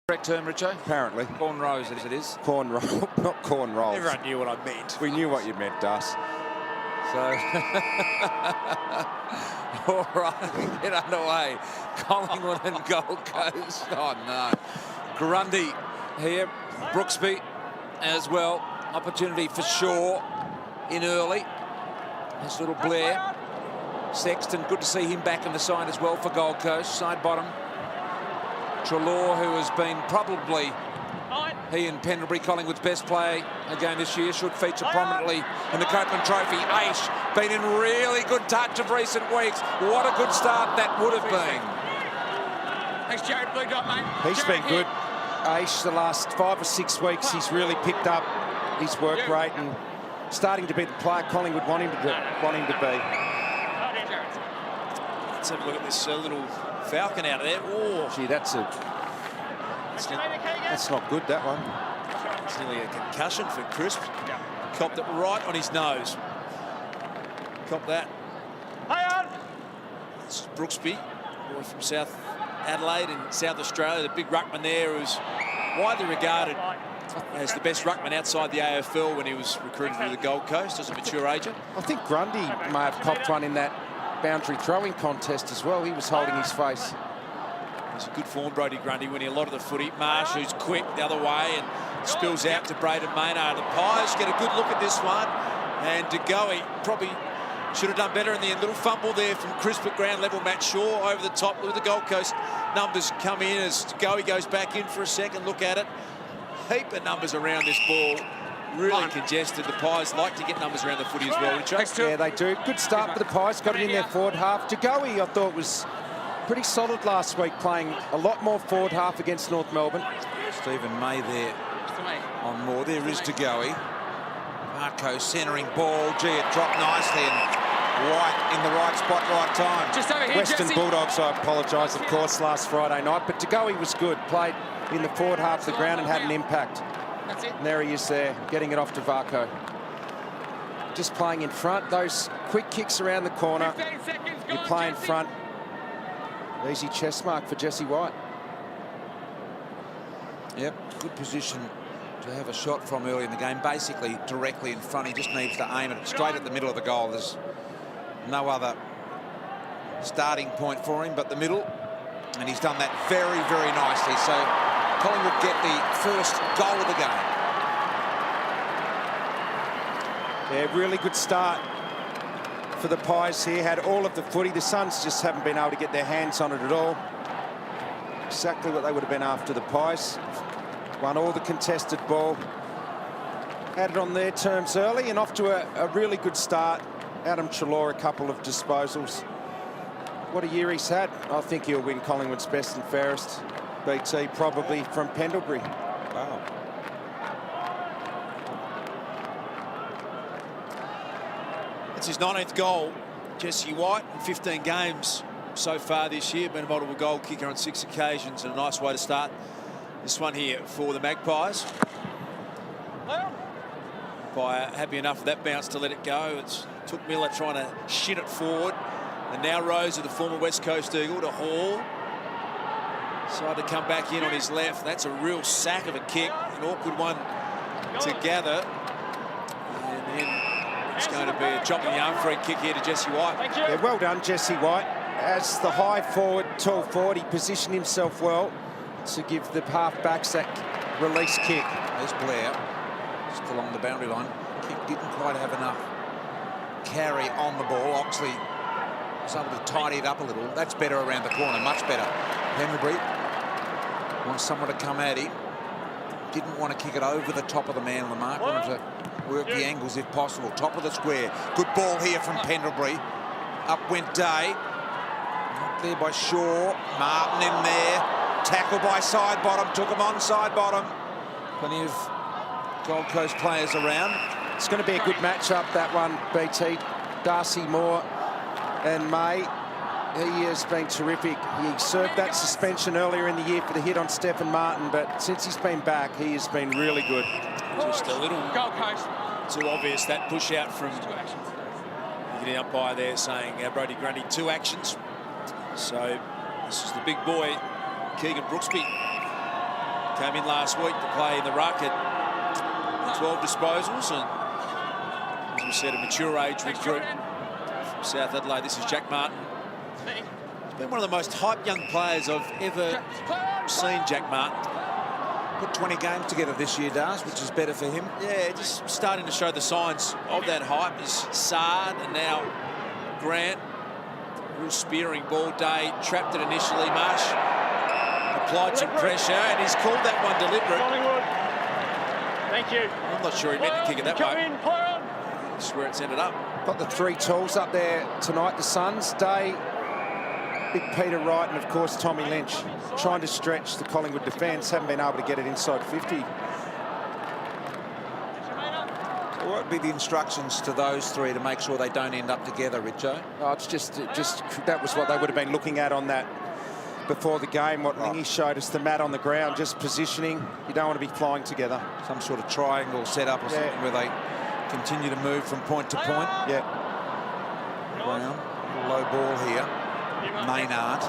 Correct term, Richo? Apparently. Cornrows, as it is. Corn roll, not corn rolls. Everyone knew what I meant. We knew what you meant, Dus. So, all right, we get underway. Collingwood and Gold Coast. Oh, no. Grundy here. Brooksby as well. Opportunity for Shaw in early. This little Blair. Sexton, good to see him back in the side as well for Gold Coast. Side bottom. Treloar, who has been probably, he and Pendlebury, Collingwood's best player again this year, should feature prominently in the Copeland Trophy. Aish, been in really good touch of recent weeks. What a good start that would have been. Thanks, Jared. Blue dot, mate. He's been good. Aish, the last 5 or 6 weeks, he's really picked up his work rate and starting to be the player Collingwood want him to be. Let's have a look at this little Falcon out of there. Oh, gee, that's not good, that one. It's nearly a concussion for Crisp. Copped it right on his nose. Copped that. It's Brooksby, boy from South Adelaide in South Australia, the big ruckman there, who's widely regarded as the best ruckman outside the AFL when he was recruited to the Gold Coast as a mature agent. I think Grundy may have copped one in that boundary throwing contest as well. He was holding his face. It's a good form, Brodie Grundy, winning a lot of the footy. Marsh, who's quick the other way and spills out to Braden Maynard. The Pies get a good look at this one. And DeGoey probably should have done better in the end. Little fumble there from Crisp at ground level. Matt Shaw over the top with the Gold Coast numbers come in as DeGoey goes back in for a second look at it. Heap of numbers around this ball. Really congested. The Pies like to get numbers around the footy as well. Yeah, they do. Good start for the Pies. Got it in their forward half. DeGoey, I thought, was pretty solid last week, playing a lot more forward half against North Melbourne. Stephen May there on more. There is DeGoey. Marco centering ball. Gee, it dropped nicely and White in the right spot, right time. Just over here, Western Jesse. Bulldogs, I apologise, of course, last Friday night. But DeGoey was good. Played in the forward half of the ground and had an impact. That's it. And there he is there, getting it off to Varco. Just playing in front. Those quick kicks around the corner. You play in front. Easy chest mark for Jesse White. Yep, good position to have a shot from early in the game. Basically, directly in front. He just needs to aim it straight at the middle of the goal. There's no other starting point for him but the middle. And he's done that very, very nicely. So Collingwood get the first goal of the game. Yeah, really good start for the Pies here. Had all of the footy. The Suns just haven't been able to get their hands on it at all. Exactly what they would have been after the Pies. Won all the contested ball. Had it on their terms early and off to a really good start. Adam Treloar, a couple of disposals. What a year he's had. I think he'll win Collingwood's best and fairest. BT probably from Pendlebury. Wow. It's his 19th goal. Jesse White in 15 games so far this year. Been a multiple goal kicker on 6 occasions and a nice way to start this one here for the Magpies. Happy enough with that bounce to let it go. It took Miller trying to shin it forward. And now Rosa, the former West Coast Eagle, to Hall. Decided to come back in on his left. That's a real sack of a kick. An awkward one to gather. And then it's going to be a chop in the arm free kick here to Jesse White. Yeah, well done, Jesse White. As the high forward, tall forward, he positioned himself well to give the half-backs that release kick. There's Blair, just along the boundary line. Kick didn't quite have enough carry on the ball. Oxley was able to tidy it up a little. That's better around the corner, much better. Pendlebury wants someone to come at him. Didn't want to kick it over the top of the man on the mark. Wanted to work the angles if possible. Top of the square. Good ball here from Pendlebury. Up went Day. Up there by Shaw. Martin in there. Tackle by side bottom. Took him on side bottom. Plenty of Gold Coast players around. It's going to be a good matchup, that one, BT. Darcy Moore and May. He has been terrific. He served that suspension earlier in the year for the hit on Stephen Martin, but since he's been back, he has been really good. Just a little too obvious, that push out from the umpire there saying Brodie Grundy 2 actions. So this is the big boy, Keegan Brooksby. Came in last week to play in the ruck at 12 disposals, and as we said, a mature age recruit from South Adelaide. This is Jack Martin. He's been one of the most hyped young players I've ever seen, Jack Martin. Put 20 games together this year, Dars, which is better for him. Yeah, just starting to show the signs of that hype. Is Sard and now Grant. Real spearing ball day. Trapped it initially. Marsh applied some pressure and he's called that one deliberate. Collingwood. Thank you. I'm not sure he meant to kick it that way. That's where it's ended up. Got the 3 tools up there tonight, the Suns. Day, Big Peter Wright, and of course Tommy Lynch, trying to stretch the Collingwood defence. Haven't been able to get it inside 50. So what would be the instructions to those 3 to make sure they don't end up together, Richo? Oh, it's just that was what they would have been looking at on that before the game. What Lingy showed us, the mat on the ground, just positioning. You don't want to be flying together. Some sort of triangle setup or something where they continue to move from point to point. Yeah. Brown, low ball here. Maynard,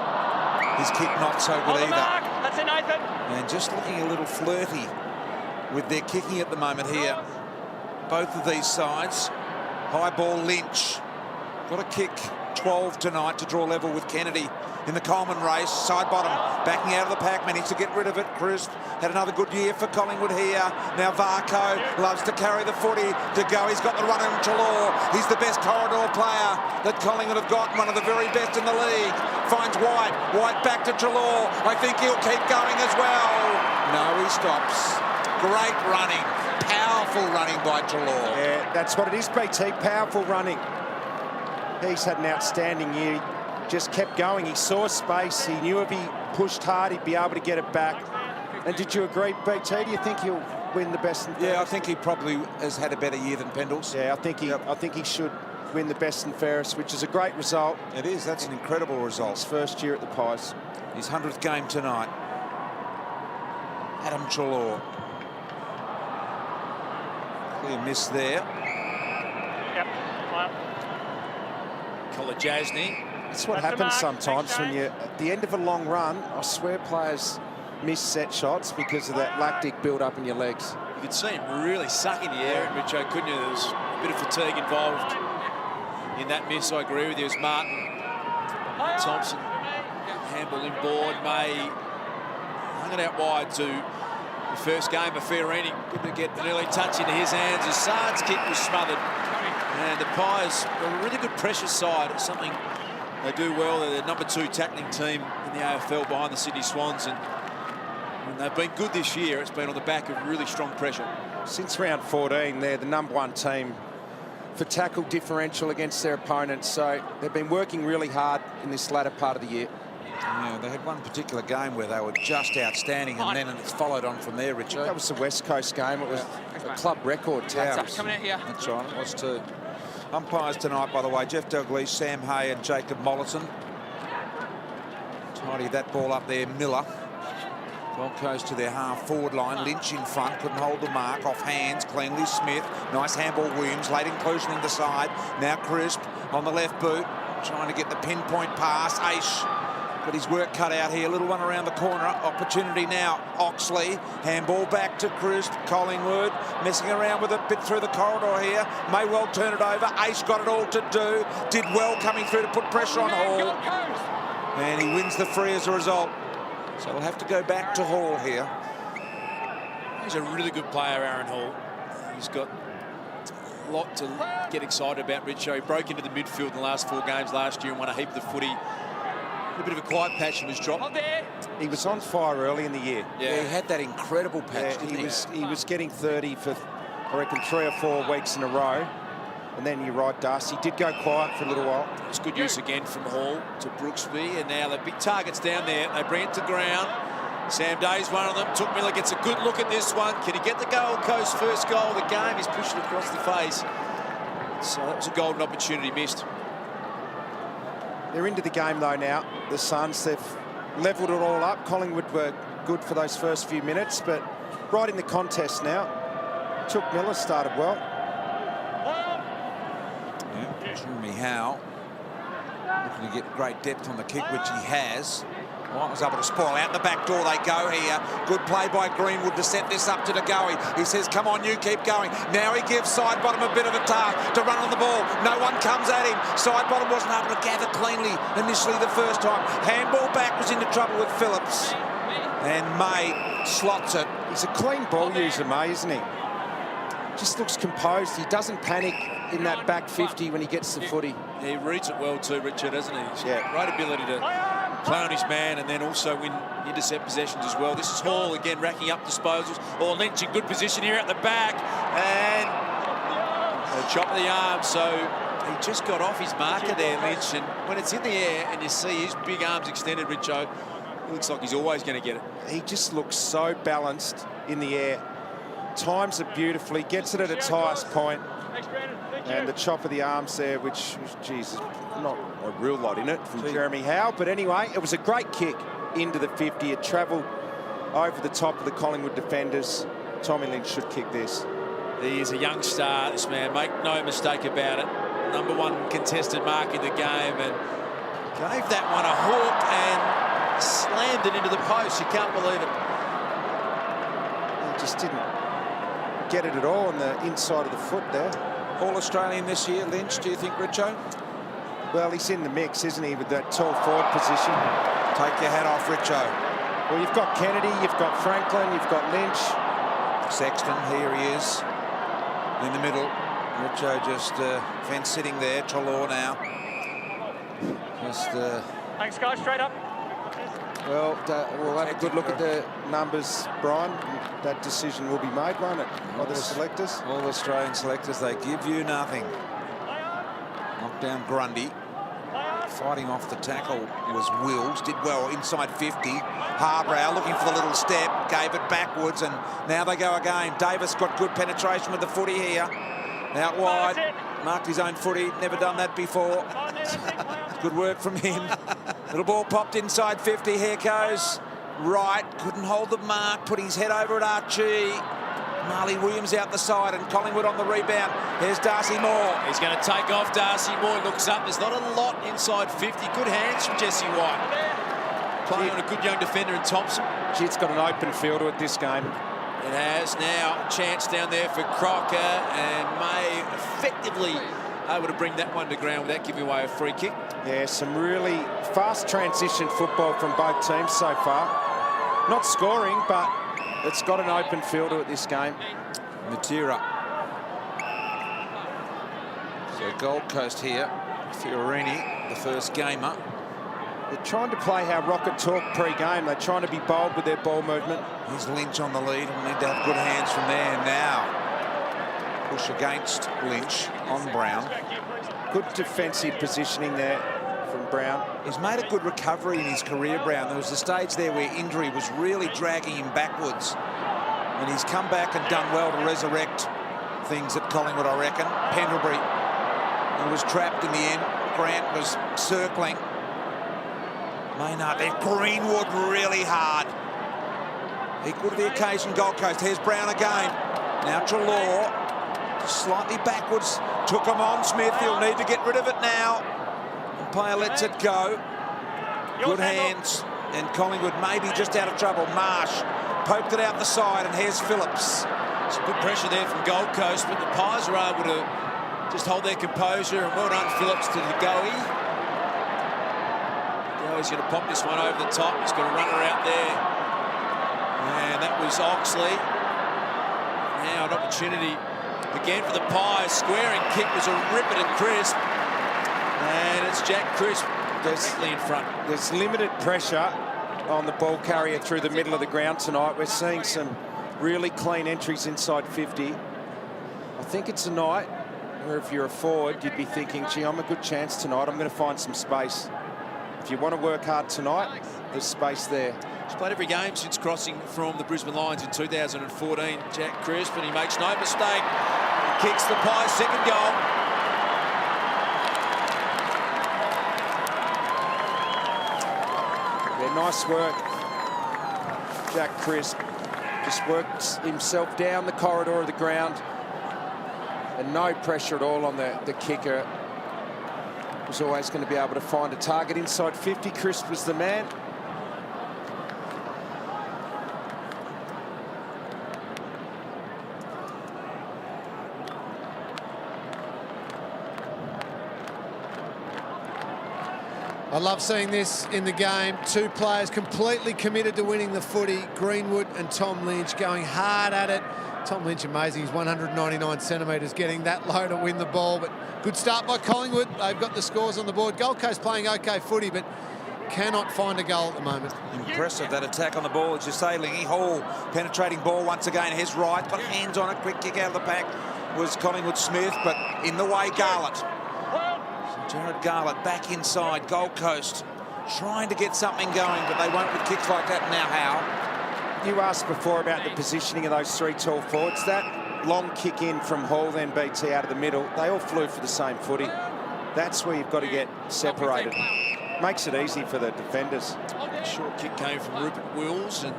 his kick not so good either. That's it, Nathan. And just looking a little flirty with their kicking at the moment here. Both of these sides. High ball, Lynch. Got to kick 12 tonight to draw level with Kennedy in the Coleman race. Side bottom, backing out of the pack, managed to get rid of it. Crisp had another good year for Collingwood here. Now Varco loves to carry the footy to go. He's got the run in Chalor. He's the best corridor player that Collingwood have got, one of the very best in the league. Finds White. White back to Chalor. I think he'll keep going as well. No, he stops. Great running. Powerful running by Chalor. Yeah, that's what it is, BT. Powerful running. He's had an outstanding year. Just kept going. He saw space. He knew if he pushed hard, he'd be able to get it back. And did you agree, BT? Do you think he'll win the best and fairest? Yeah, I think he probably has had a better year than Pendles. Yeah, I think he should win the best and fairest, which is a great result. It is. That's an incredible result. His first year at the Pies. His 100th game tonight. Adam Chalor. Clear miss there. Yep. Kolajasny. That's what happens sometimes when you're at the end of a long run. I swear players miss set shots because of that lactic build-up in your legs. You could see him really sucking the air at Richo, couldn't you? There was a bit of fatigue involved in that miss. I agree with you. It was Martin. Thompson. Handball inboard. May hung it out wide to the first game of Fiorini. Good to get an early touch into his hands as Sard's kick was smothered. And the Pies are a really good pressure side. It's something they do well. They're the #2 tackling team in the AFL behind the Sydney Swans. And they've been good this year. It's been on the back of really strong pressure. Since round 14, they're the #1 team for tackle differential against their opponents. So they've been working really hard in this latter part of the year. Yeah, they had one particular game where they were just outstanding, and then it's followed on from there, Richard. That was the West Coast game. It was a club record tackles. Coming out here. That's right, it was too. Umpires tonight, by the way, Jeff Dalglish, Sam Hay and Jacob Mollison. Tidy that ball up there, Miller. Gold Coast to their half-forward line. Lynch in front, couldn't hold the mark. Off hands, cleanly Smith. Nice handball, Williams. Late inclusion in the side. Now Crisp on the left boot. Trying to get the pinpoint pass. Aish got his work cut out here. Little one around the corner. Opportunity now. Oxley. Handball back to Crisp. Collingwood messing around with it. Bit through the corridor here. May well turn it over. Aish got it all to do. Did well coming through to put pressure on Hall. And he wins the free as a result. So we'll have to go back to Hall here. He's a really good player, Aaron Hall. He's got a lot to get excited about, Richo. He broke into the midfield in the last 4 games last year and won a heap of the footy. A bit of a quiet patch in his drop. He was on fire early in the year. Yeah, he had that incredible patch, didn't he was getting 30 for, I reckon, 3 or 4 weeks in a row. And then you're right, Darcy did go quiet for a little while. It's good use again from Hall to Brooksby, and now the big targets down there. They bring it to ground. Sam Day's one of them. Took Miller gets a good look at this one. Can he get the Gold Coast first goal of the game? He's pushing it across the face. So that was a golden opportunity missed. They're into the game though now. The Suns, they've levelled it all up. Collingwood were good for those first few minutes, but right in the contest now. Took Miller started well. Jeremy Howe looking to get great depth on the kick, which he has. White was able to spoil out the back door. They go here. Good play by Greenwood to set this up to DeGoey. He says, come on, you keep going. Now he gives side bottom a bit of a task to run on the ball. No one comes at him. Side bottom wasn't able to gather cleanly initially the first time. Handball back was into trouble with Phillips. And May slots it. He's a clean ball user, May, isn't he? Just looks composed. He doesn't panic in that back 50 when he gets the footy. He reads it well too, Richard, doesn't he? He's Yeah. got great ability to play on his man and then also win intercept possessions as well. This is Hall again racking up disposals. Or Lynch in good position here at the back. And a chop of the arm. So he just got off his marker there, Lynch. And when it's in the air and you see his big arms extended, Richo, it looks like he's always going to get it. He just looks so balanced in the air. Times it beautifully, gets it at its highest point. And the chop of the arms there, which, geez, not a real lot in it from Jeremy Howe. But anyway, it was a great kick into the 50. It travelled over the top of the Collingwood defenders. Tommy Lynch should kick this. He is a young star, this man. Make no mistake about it. #1 contested mark in the game and gave that one a hook and slammed it into the post. You can't believe it. He just didn't get it at all on the inside of the foot there. All-Australian this year, Lynch, do you think, Richo? Well, he's in the mix, isn't he, with that tall forward position. Take your hat off, Richo. Well, you've got Kennedy, you've got Franklin, you've got Lynch. Sexton, here he is, in the middle. Richo just fence sitting there. Trelaw now. Just... Thanks, guys. Straight up. Well, we'll have a good look at the numbers, Brian. That decision will be made, won't it, by the selectors? All Australian selectors, they give you nothing. Knocked down Grundy. Fighting off the tackle was Wills. Did well inside 50. Harbrow looking for the little step. Gave it backwards, and now they go again. Davis got good penetration with the footy here. Out wide. Marked his own footy. Never done that before. Good work from him. Little ball popped inside 50. Here goes Wright. Couldn't hold the mark. Put his head over at Archie. Marley Williams out the side and Collingwood on the rebound. Here's Darcy Moore. He's going to take off. Darcy Moore looks up. There's not a lot inside 50. Good hands from Jesse White. Playing on a good young defender in Thompson. Gee, it's got an open fielder at this game. It has now. A chance down there for Crocker, and May effectively able to bring that one to ground without giving away a free kick. Yeah, some really fast transition football from both teams so far. Not scoring, but it's got an open fielder at this game. Matera. So Gold Coast here. Fiorini, the first gamer. They're trying to play how Rocket talked pre-game. They're trying to be bold with their ball movement. Here's Lynch on the lead. We'll need to have good hands from there. Now, push against Lynch on Brown. Good defensive positioning there from Brown. He's made a good recovery in his career, Brown. There was a stage there where injury was really dragging him backwards. And he's come back and done well to resurrect things at Collingwood, I reckon. Pendlebury, he was trapped in the end. Grant was circling. Maynard there. Greenwood really hard. Equal to the occasion, Gold Coast. Here's Brown again. Now Trelaw, slightly backwards. Took him on. Smith, he'll need to get rid of it now. Umpire lets it go. Good hands. And Collingwood maybe just out of trouble. Marsh poked it out the side, and here's Phillips. Some good pressure there from Gold Coast, but the Pies are able to just hold their composure, and well done Phillips to DeGoey. He's going to pop this one over the top. He's got a runner out there. And that was Oxley. Now an opportunity again for the Pies. Squaring kick was a ripper to Crisp. And it's Jack Crisp directly in front. There's limited pressure on the ball carrier through the middle of the ground tonight. We're seeing some really clean entries inside 50. I think it's a night where if you're a forward, you'd be thinking, gee, I'm a good chance tonight. I'm going to find some space. If you want to work hard tonight, there's space there. He's played every game since crossing from the Brisbane Lions in 2014, Jack Crisp, and he makes no mistake. He kicks the Pies' second goal. Yeah, nice work. Jack Crisp just works himself down the corridor of the ground, and no pressure at all on the kicker. Was always going to be able to find a target inside 50. Crisp was the man. I love seeing this in the game. Two players completely committed to winning the footy. Greenwood and Tom Lynch going hard at it. Tom Lynch, amazing. He's 199 centimetres, getting that low to win the ball. But good start by Collingwood. They've got the scores on the board. Gold Coast playing OK footy, but cannot find a goal at the moment. Impressive, that attack on the ball, as you say, Lingy. Hall, penetrating ball once again, his right, put hands on it, quick kick out of the pack was Collingwood Smith, but in the way, Garlett. So Jared Garlett back inside, Gold Coast trying to get something going, but they won't with kicks like that now, Howe. You asked before about the positioning of those three tall forwards. That long kick in from Hall, then BT out of the middle, they all flew for the same footy. That's where you've got to get separated. Makes it easy for the defenders. Short kick came from Rupert Wills, and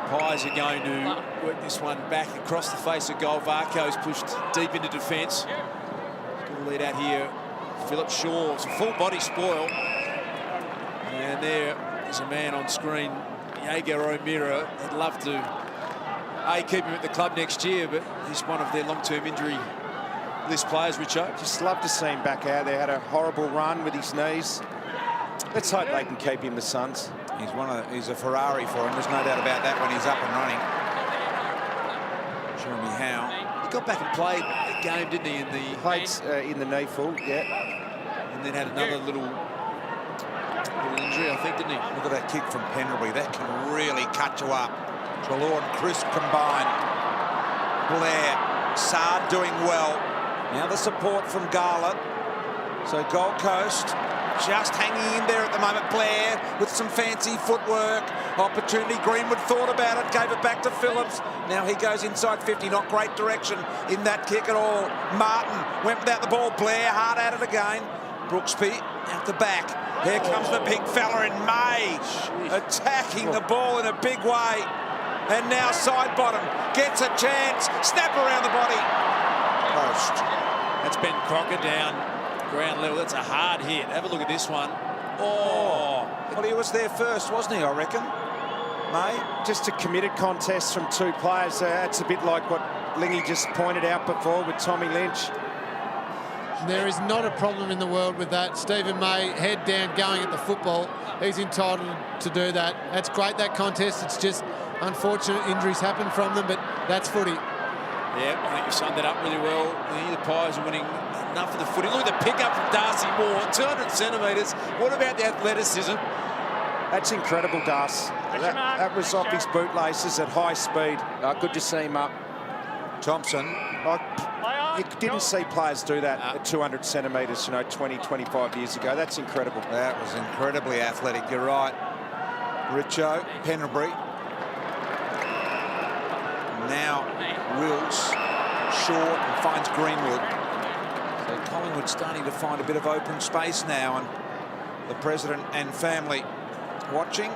Pies are going to work this one back across the face of goal. Varco's pushed deep into defence. Good lead out here. Philip Shaw, it's a full body spoil. And there's a man on screen, Jaeger O'Meara. I'd love to keep him at the club next year, but he's one of their long-term injury list players, Richo. Just love to see him back out there. Had a horrible run with his knees. Let's hope they can keep him, the Suns. He's a Ferrari for him. There's no doubt about that when he's up and running. Jeremy Howe. He got back and played the game, didn't he? Played in the knee full, yeah. And then had another little injury, I think, didn't he? Look at that kick from Pendlebury. That can really cut you up. Treloar and Crisp combined. Blair, Saad doing well. Now the support from Garlett. So Gold Coast just hanging in there at the moment. Blair with some fancy footwork. Opportunity. Greenwood thought about it, gave it back to Phillips. Now he goes inside 50. Not great direction in that kick at all. Martin went without the ball. Blair hard at it again. Brooksby out the back. Here comes the big fella in May. Attacking the ball in a big way. And now side bottom. Gets a chance. Snap around the body. Post. That's Ben Crocker down ground level. That's a hard hit. Have a look at this one. Oh. Well, he was there first, wasn't he, I reckon? May? Just a committed contest from two players. That's a bit like what Lingy just pointed out before with Tommy Lynch. There is not a problem in the world with that. Stephen May, head down, going at the football. He's entitled to do that. That's great, that contest. It's just unfortunate injuries happen from them, but that's footy. Yeah, I think you summed that up really well. The Pies are winning enough of the footy. Look at the pick-up from Darcy Moore, 200 centimetres. What about the athleticism? That's incredible, Das. That was off his bootlaces at high speed. Good to see him up. Thompson. You didn't see players do that at 200 centimetres, 20, 25 years ago. That's incredible. That was incredibly athletic, you're right. Richo, Pendlebury. Now Wills, short, and finds Greenwood. So Collingwood starting to find a bit of open space now, and the president and family watching.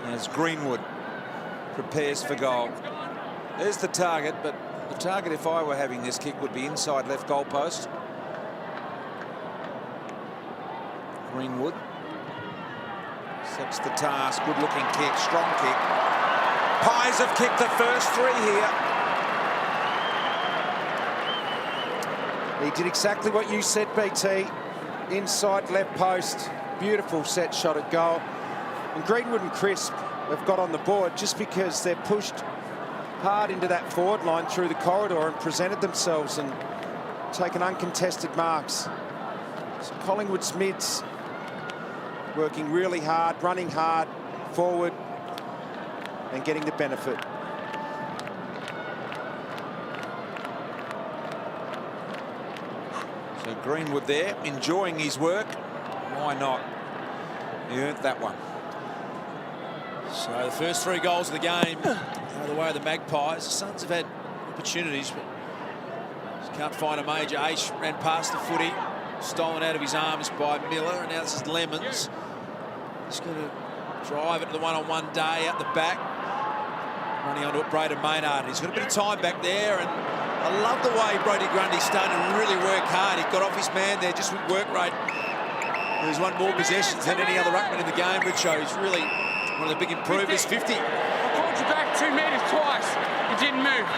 As Greenwood prepares for goal. There's the target, but the target, if I were having this kick, would be inside left goal post. Greenwood sets the task. Good looking kick, strong kick. Pies have kicked the first three here. He did exactly what you said, BT. Inside left post. Beautiful set shot at goal. And Greenwood and Crisp have got on the board just because they're pushed hard into that forward line through the corridor and presented themselves and taken uncontested marks. So Collingwood's mids working really hard, running hard forward and getting the benefit. So Greenwood there, enjoying his work. Why not? He earned that one. So the first three goals of the game out of the way of the Magpies. The Suns have had opportunities, but just can't find a major. Ace ran past the footy, stolen out of his arms by Miller, and now this is Lemons. He's going to drive it to the one-on-one day out the back. Running onto it, Braden Maynard. He's got a bit of time back there, and I love the way Brodie Grundy's starting to really work hard. He got off his man there just with work rate. He's won more possessions than any other ruckman in the game, Richo. He's really one of the big improvers, 50. I called you back 2 metres twice. You didn't move.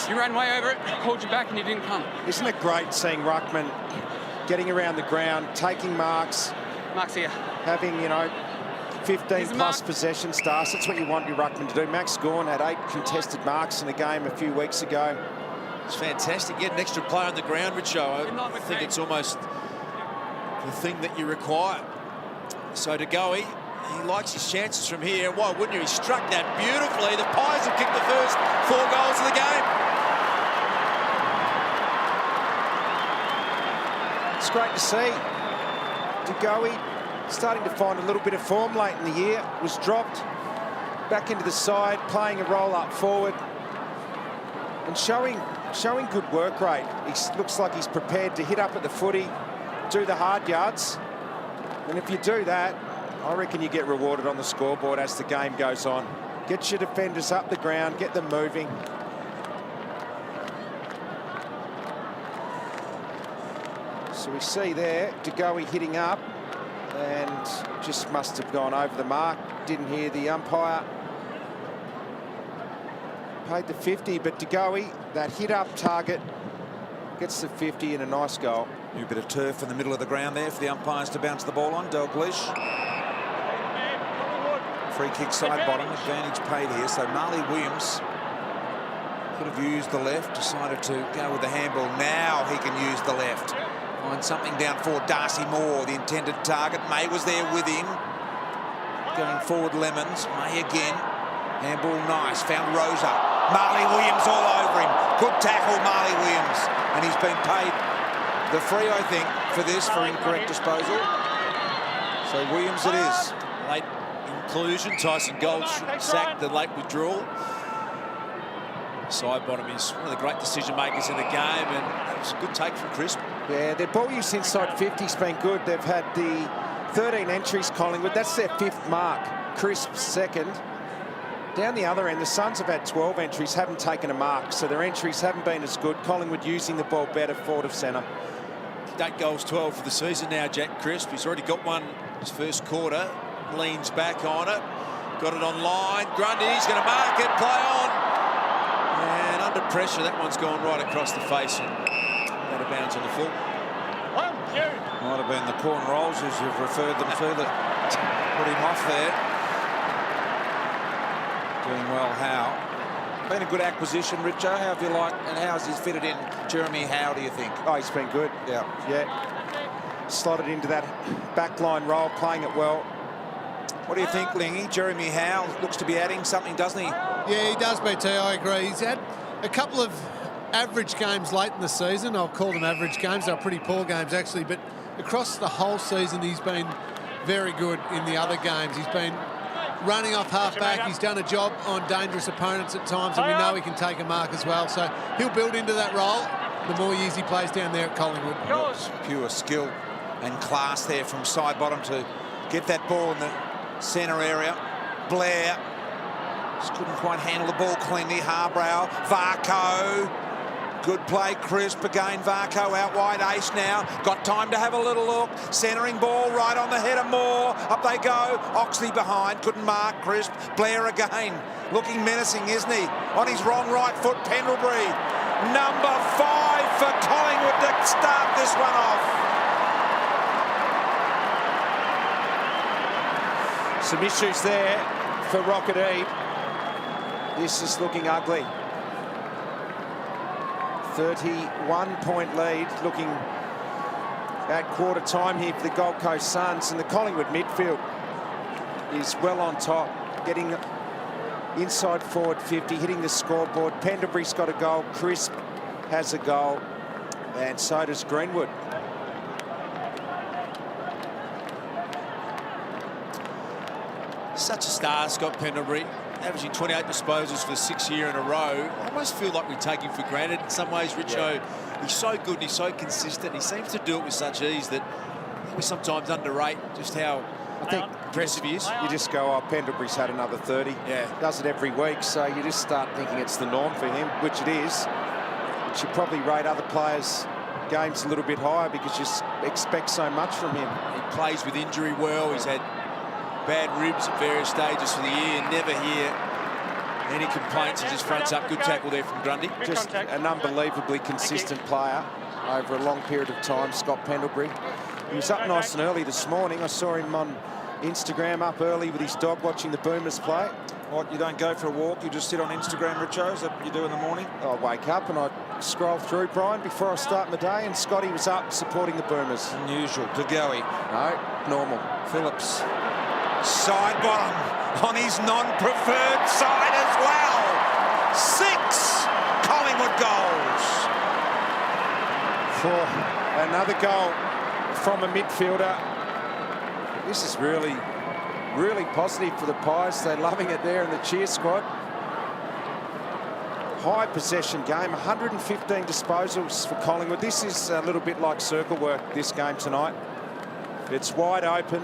You ran way over it, called you back and you didn't come. Isn't it great seeing Ruckman getting around the ground, taking marks, Mark's here. having, 15-plus possession starts. That's what you want your Ruckman to do. Max Gawn had 8 contested marks in a game a few weeks ago. It's fantastic. Get an extra player on the ground, Richo. I think it's almost the thing that you require. So Degoe, he likes his chances from here. Why wouldn't you? He struck that beautifully. The Pies have kicked the first 4 goals of the game. It's great to see. Degoe starting to find a little bit of form late in the year. Was dropped back into the side, playing a role up forward and showing good work rate. He looks like he's prepared to hit up at the footy, do the hard yards. And if you do that, I reckon you get rewarded on the scoreboard as the game goes on. Get your defenders up the ground, get them moving. So we see there, Degoe hitting up and just must have gone over the mark. Didn't hear the umpire. Paid the 50, but Degoe, that hit-up target, gets the 50 and a nice goal. New bit of turf in the middle of the ground there for the umpires to bounce the ball on. Dalglish. Free kick side bottom, advantage paid here. So Marley Williams could have used the left, decided to go with the handball. Now he can use the left. Find something down for Darcy Moore, the intended target. May was there with him. Going forward, Lemons. May again. Handball nice. Found Rosa. Marley Williams all over him. Good tackle, Marley Williams. And he's been paid the free, I think, for this, for incorrect disposal. So Williams it is. Late inclusion. Tyson Gold sacked the late withdrawal. Side bottom is one of the great decision makers in the game, and it was a good take from Crisp. Yeah, their ball use inside 50's been good. They've had the 13 entries, Collingwood. That's their 5th mark. Crisp 2nd. Down the other end, the Suns have had 12 entries, haven't taken a mark, so their entries haven't been as good. Collingwood using the ball better forward of centre. 8 goals, 12 for the season now, Jack Crisp. He's already got one his first quarter. Leans back on it. Got it on line. Grundy's going to mark it. Play on. And under pressure, that one's gone right across the face and out of bounds on the full. Might have been the corn rolls, as you've referred them to, that put him off there. Doing well, Howe. Been a good acquisition, Richo. How have you liked, and how has he fitted in Jeremy Howe, do you think? Oh, he's been good. Yeah. Slotted into that backline role, playing it well. What do you think, Lingy? Jeremy Howe looks to be adding something, doesn't he? Yeah, he does, BT. I agree. He's had a couple of average games late in the season. I'll call them average games. They're pretty poor games, actually. But across the whole season, he's been very good in the other games. He's been running off half-back. He's done a job on dangerous opponents at times, and we know he can take a mark as well. So he'll build into that role the more years he plays down there at Collingwood. Pure skill and class there from side bottom to get that ball in the centre area. Blair just couldn't quite handle the ball cleanly. Harbrow, Varco. Good play, Crisp again. Varco out wide, Ace now. Got time to have a little look. Centering ball right on the head of Moore. Up they go. Oxley behind. Couldn't mark. Crisp. Blair again. Looking menacing, isn't he? On his wrong right foot, Pendlebury. Number 5 for Collingwood to start this one off. Some issues there for Rocket Eve. This is looking ugly. 31-point lead, looking at quarter time here for the Gold Coast Suns, and the Collingwood midfield is well on top, getting inside forward 50, hitting the scoreboard. Pendlebury's got a goal, Crisp has a goal, and so does Greenwood. Such a star, Scott Pendlebury, averaging 28 disposals for the 6th year in a row. I almost feel like we take him for granted in some ways, Richo. He's so good and he's so consistent. He seems to do it with such ease that we sometimes underrate just how impressive he is. You just go, oh, Pendlebury's had another 30. Yeah. Does it every week, so you just start thinking it's the norm for him, which it is. But you probably rate other players' games a little bit higher because you expect so much from him. He plays with injury well. He's had bad ribs at various stages of the year. Never here Any complaints as his front's up? Good tackle there from Grundy. Just an unbelievably consistent player over a long period of time, Scott Pendlebury. He was up nice and early this morning. I saw him on Instagram up early with his dog watching the Boomers play. What, you don't go for a walk, you just sit on Instagram, Richo? Is that what you do in the morning? I wake up and I scroll through, Brian, before I start my day, and Scotty was up supporting the Boomers. Unusual. De Goey. No, normal. Phillips. Side bottom on his non-preferred side as well. 6 Collingwood goals. For another goal from a midfielder. This is really positive for the Pies. They're loving it there in the cheer squad. High possession game, 115 disposals for Collingwood. This is a little bit like circle work, this game tonight. It's wide open,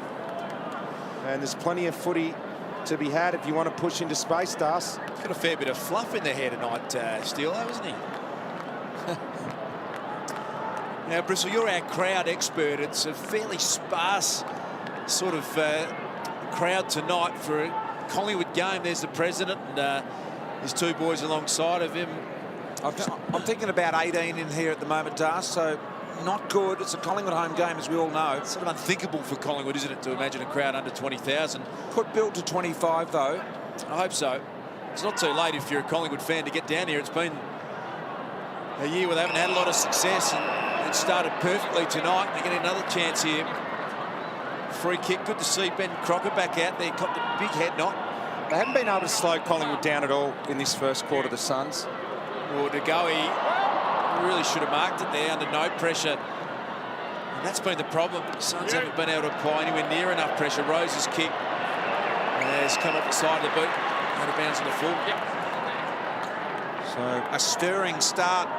and there's plenty of footy to be had if you want to push into space, Das. Got a fair bit of fluff in the hair tonight, Steele, hasn't he? Now, Bristol, you're our crowd expert. It's a fairly sparse sort of crowd tonight for a Collingwood game. There's the president and his 2 boys alongside of him. I'm thinking about 18 in here at the moment, Das, so not good. It's a Collingwood home game, as we all know. It's sort of unthinkable for Collingwood, isn't it, to imagine a crowd under 20,000. Could build to 25, though. I hope so. It's not too late if you're a Collingwood fan to get down here. It's been a year where they haven't had a lot of success, and it started perfectly tonight. They're getting another chance here. Free kick. Good to see Ben Crocker back out there. Copped a big head knock. They haven't been able to slow Collingwood down at all in this first quarter, the Suns. Or De Goey really should have marked it there under no pressure. And that's been the problem. The Suns haven't been able to apply anywhere near enough pressure. Rose's kick has come off the side of the boot. Out of bounds on the full. So a stirring start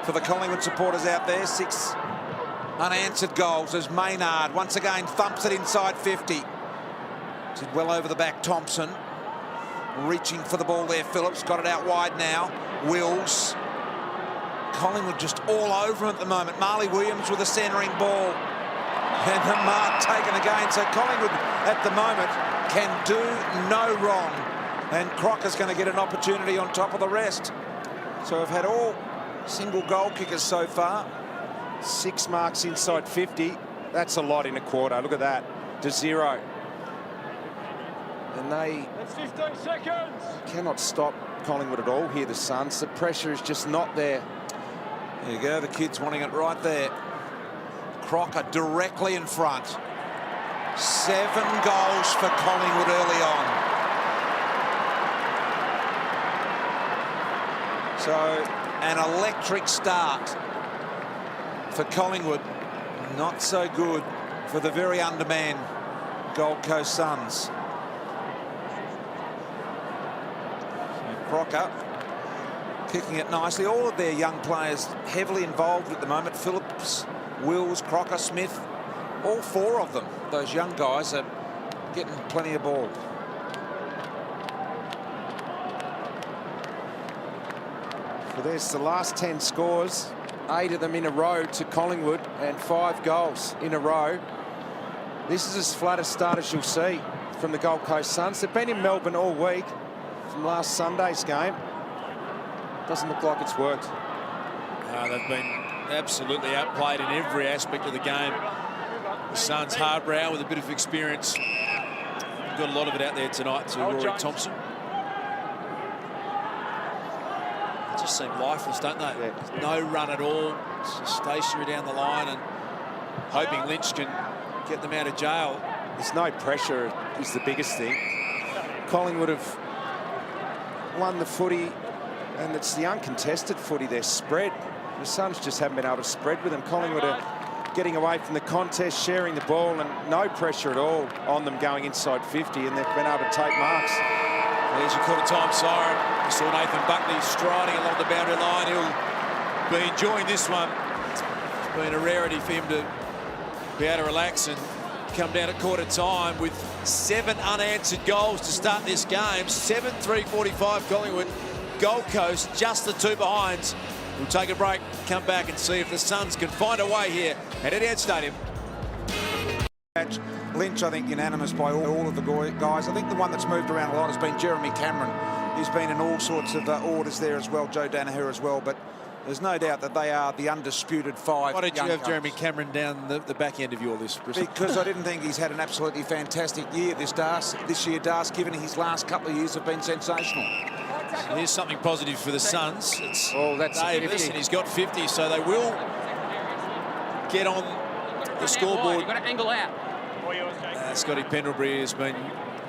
for the Collingwood supporters out there. 6 unanswered goals as Maynard once again thumps it inside 50. Did well over the back, Thompson. Reaching for the ball there, Phillips. Got it out wide now. Wills. Collingwood just all over him at the moment. Marley Williams with a centering ball. And the mark taken again. So Collingwood at the moment can do no wrong. And Crocker's going to get an opportunity on top of the rest. So we've had all single goal kickers so far. 6 marks inside 50. That's a lot in a quarter. Look at that. To 0. And they cannot stop Collingwood at all here, the Suns. The pressure is just not there. There you go, the kids wanting it right there. Crocker directly in front. 7 goals for Collingwood early on. So an electric start for Collingwood. Not so good for the very undermanned Gold Coast Suns. Crocker kicking it nicely. All of their young players heavily involved at the moment. Phillips, Wills, Crocker, Smith, all 4 of them, those young guys, are getting plenty of ball. Well, there's the last 10 scores, 8 of them in a row to Collingwood and 5 goals in a row. This is as flat a start as you'll see from the Gold Coast Suns. They've been in Melbourne all week from last Sunday's game. Doesn't look like it's worked. They've been absolutely outplayed in every aspect of the game. The Suns hard brow with a bit of experience. Got a lot of it out there tonight to Rory Thompson. They just seem lifeless, don't they? Yeah. No run at all. Just stationary down the line and hoping Lynch can get them out of jail. There's no pressure is the biggest thing. Collingwood have won the footy, and it's the uncontested footy. They're spread. The Suns just haven't been able to spread with them. Collingwood are getting away from the contest, sharing the ball, and no pressure at all on them going inside 50, and they've been able to take marks. There's your quarter-time siren. You saw Nathan Buckley striding along the boundary line. He'll be enjoying this one. It's been a rarity for him to be able to relax and come down at quarter-time with 7 unanswered goals to start this game. 7-3-45 Collingwood. Gold Coast just the 2 behinds. We'll take a break, come back and see if the Suns can find a way here at Etihad Stadium. Lynch, I think, unanimous by all of the guys. I think the one that's moved around a lot has been Jeremy Cameron. He's been in all sorts of orders there as well, Joe Danaher as well, but there's no doubt that they are the undisputed 5. Why did you young have cubs. Jeremy Cameron down the back end of your list, Bristol? Because I didn't think he's had an absolutely fantastic year this year, Das, given his last couple of years have been sensational. So here's something positive for the Suns. It's that's Davis, 50. and he's got 50, so they will get on the scoreboard. You've got to angle out. Scotty Pendlebury has been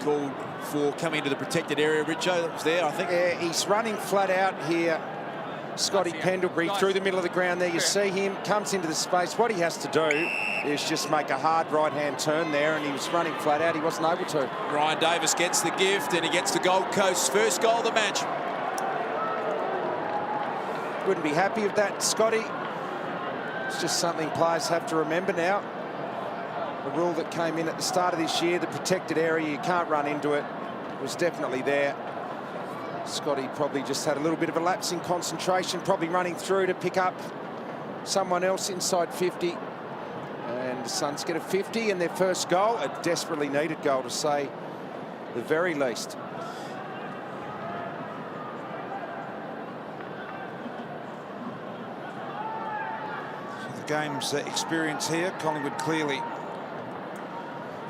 called for coming into the protected area. Richo, that was there, I think. Yeah, he's running flat out here. Scotty Pendlebury through the middle of the ground there. You see him, comes into the space. What he has to do is just make a hard right-hand turn there, and he was running flat out. He wasn't able to. Ryan Davis gets the gift, and he gets the Gold Coast's first goal of the match. Wouldn't be happy with that, Scotty. It's just something players have to remember now. The rule that came in at the start of this year, the protected area, you can't run into it, was definitely there. Scotty probably just had a little bit of a lapse in concentration, probably running through to pick up someone else inside 50. And the Suns get a 50 and their first goal, a desperately needed goal to say the very least. So the game's experience here, Collingwood clearly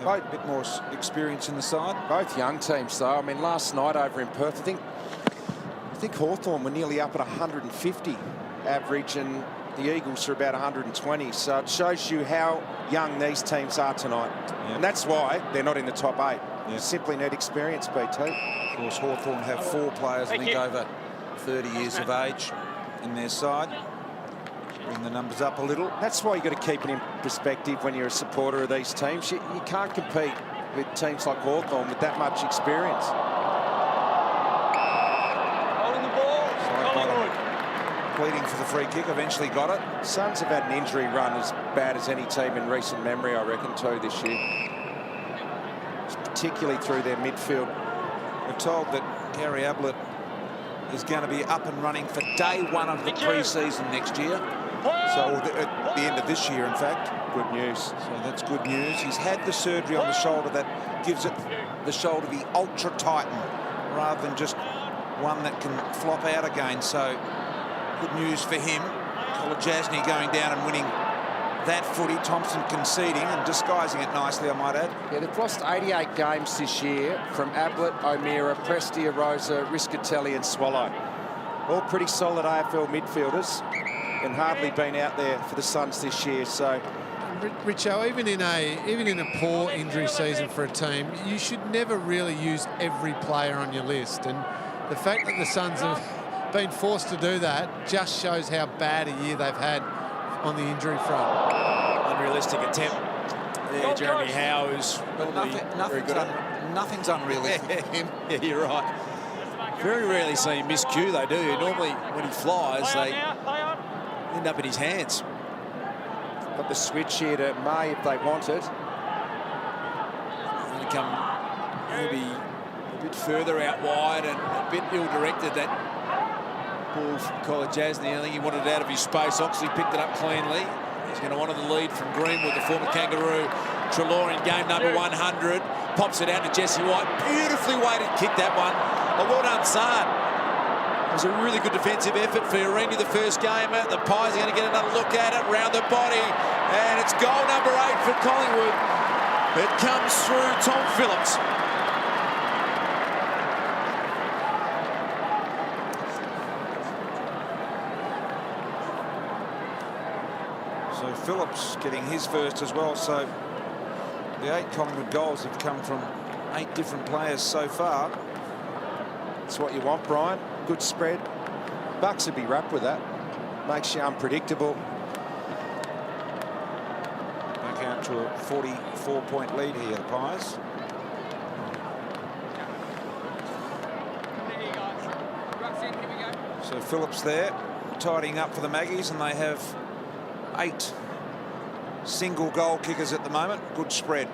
a bit more experience in the side. Both young teams, though. I mean, last night over in Perth, I think Hawthorn were nearly up at 150 average, and the Eagles are about 120. So it shows you how young these teams are tonight. Yep. And that's why they're not in the top 8. Yep. You simply need experience, BT. Of course, Hawthorn have 4 players, I think, over 30 years of age in their side. Bring the numbers up a little. That's why you've got to keep it in perspective when you're a supporter of these teams. You can't compete with teams like Hawthorn with that much experience. Holding the ball. Collingwood. Pleading for the free kick, eventually got it. Suns have had an injury run as bad as any team in recent memory, I reckon, too, this year. Particularly through their midfield. We're told that Gary Ablett is going to be up and running for day 1 of the pre-season next year. So at the end of this year, in fact. Good news. So that's good news. He's had the surgery on the shoulder that gives it the shoulder the ultra tighten rather than just one that can flop out again. So good news for him. Kolajasny going down and winning that footy. Thompson conceding and disguising it nicely, I might add. Yeah, they've lost 88 games this year from Ablett, O'Meara, Prestia, Rosa, Riscatelli and Swallow. All pretty solid AFL midfielders and hardly been out there for the Suns this year. So, Richo, even in a poor injury season for a team, you should never really use every player on your list. And the fact that the Suns have been forced to do that just shows how bad a year they've had on the injury front. Unrealistic attempt there, Jeremy Howe, who's very good. Nothing's unrealistic. Yeah, you're right. Very rarely see him miscue, though, do you? Normally, when he flies, they end up in his hands. Got the switch here to May if they want it. Going to come maybe a bit further out wide and a bit ill-directed, that ball from Kolajasny. I think he wanted it out of his space. Oxley picked it up cleanly. He's going to honour the lead from Greenwood, the former Kangaroo. Treloar in game number 100. Pops it out to Jesse White. Beautifully weighted kick, that one. Oh, well done, Sard. It was a really good defensive effort for Irini the first game. The Pies are going to get another look at it, round the body. And it's goal number 8 for Collingwood. It comes through Tom Phillips. So Phillips getting his first as well. So the 8 Collingwood goals have come from 8 different players so far. That's what you want, Brian. Good spread. Bucks would be wrapped with that. Makes you unpredictable. Back out to a 44-point lead here, the Pies. So Phillips there, tidying up for the Maggies, and they have 8 single goal kickers at the moment. Good spread